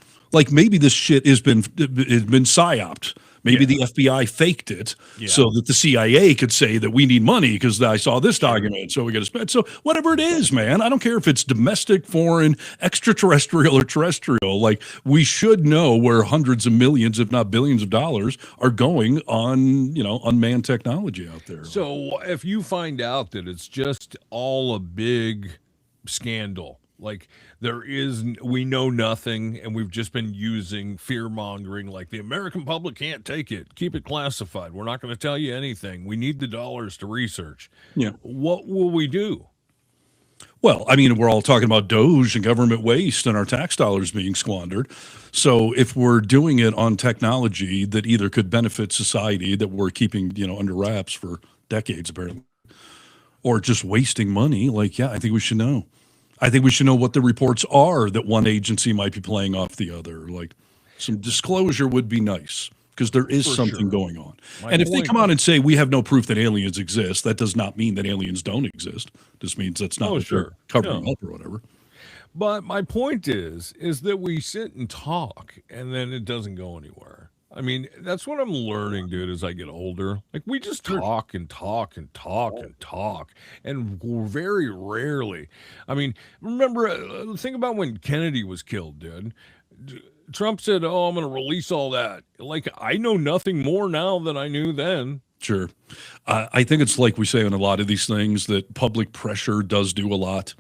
Maybe this shit has been psyoped. Maybe the FBI faked it so that the CIA could say that we need money because I saw this document, so we got to spend. So whatever it is, man, I don't care if it's domestic, foreign, extraterrestrial, or terrestrial. We should know where hundreds of millions, if not billions of dollars are going on, unmanned technology out there. So if you find out that it's just all a big scandal, we know nothing, and we've just been using fear-mongering, the American public can't take it. Keep it classified. We're not going to tell you anything. We need the dollars to research. Yeah. What will we do? Well, we're all talking about DOGE and government waste and our tax dollars being squandered. So if we're doing it on technology that either could benefit society that we're keeping, under wraps for decades, apparently, or just wasting money, I think we should know. I think we should know what the reports are that one agency might be playing off the other. Some disclosure would be nice because there is something going on. And if they come out and say we have no proof that aliens exist, that does not mean that aliens don't exist. This means that's not what they're covering up or whatever. But my point is that we sit and talk and then it doesn't go anywhere. That's what I'm learning, dude, as I get older. We just talk and talk and talk and talk. And very rarely. Remember, think about when Kennedy was killed, dude. Trump said, I'm going to release all that. I know nothing more now than I knew then. Sure. I think it's like we say on a lot of these things that public pressure does do a lot.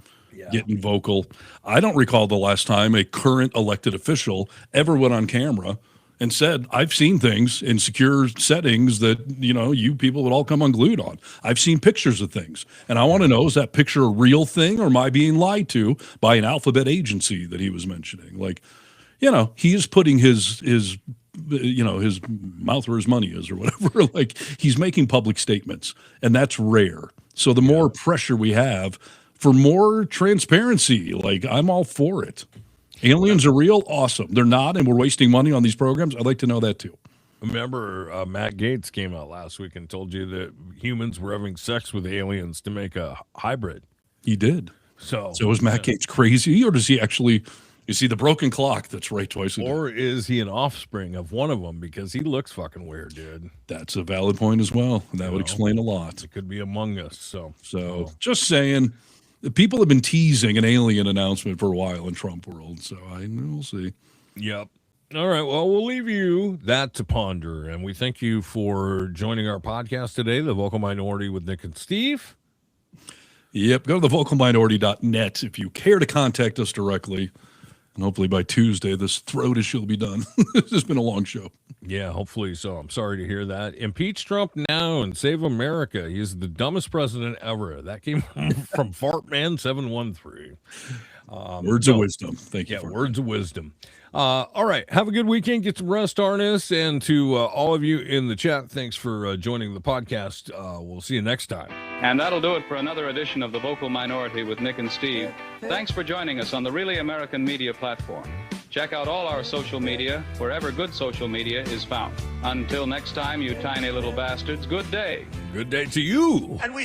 Getting vocal. I don't recall the last time a current elected official ever went on camera and said, I've seen things in secure settings that, you people would all come unglued on. I've seen pictures of things. And I want to know, is that picture a real thing or am I being lied to by an alphabet agency that he was mentioning? He is putting his mouth where his money is or whatever. He's making public statements, and that's rare. So the more pressure we have for more transparency, I'm all for it. Aliens are real? Awesome. They're not, and we're wasting money on these programs? I'd like to know that, too. Remember, Matt Gaetz came out last week and told you that humans were having sex with aliens to make a hybrid. He did. So is Matt Gaetz crazy, or does he actually... Is he the broken clock that's right twice a day? Or is he an offspring of one of them? Because he looks fucking weird, dude. That's a valid point as well. That would explain a lot. It could be among us. So just saying... People have been teasing an alien announcement for a while in Trump world, so we'll see. Yep. All right. Well, we'll leave you that to ponder, and we thank you for joining our podcast today, The Vocal Minority with Nick and Steve. Yep. Go to thevocalminority.net if you care to contact us directly, and hopefully by Tuesday this throat issue will be done. This has been a long show. Yeah, hopefully so. I'm sorry to hear that. Impeach Trump now and save America. He's the dumbest president ever. That came from Fartman713. Words of wisdom. Thank you. Yeah, words of wisdom. All right. Have a good weekend. Get some rest, Arnis. And to all of you in the chat, thanks for joining the podcast. We'll see you next time. And that'll do it for another edition of The Vocal Minority with Nick and Steve. Thanks for joining us on the Really American Media platform. Check out all our social media wherever good social media is found. Until next time, you tiny little bastards, good day. Good day to you. And we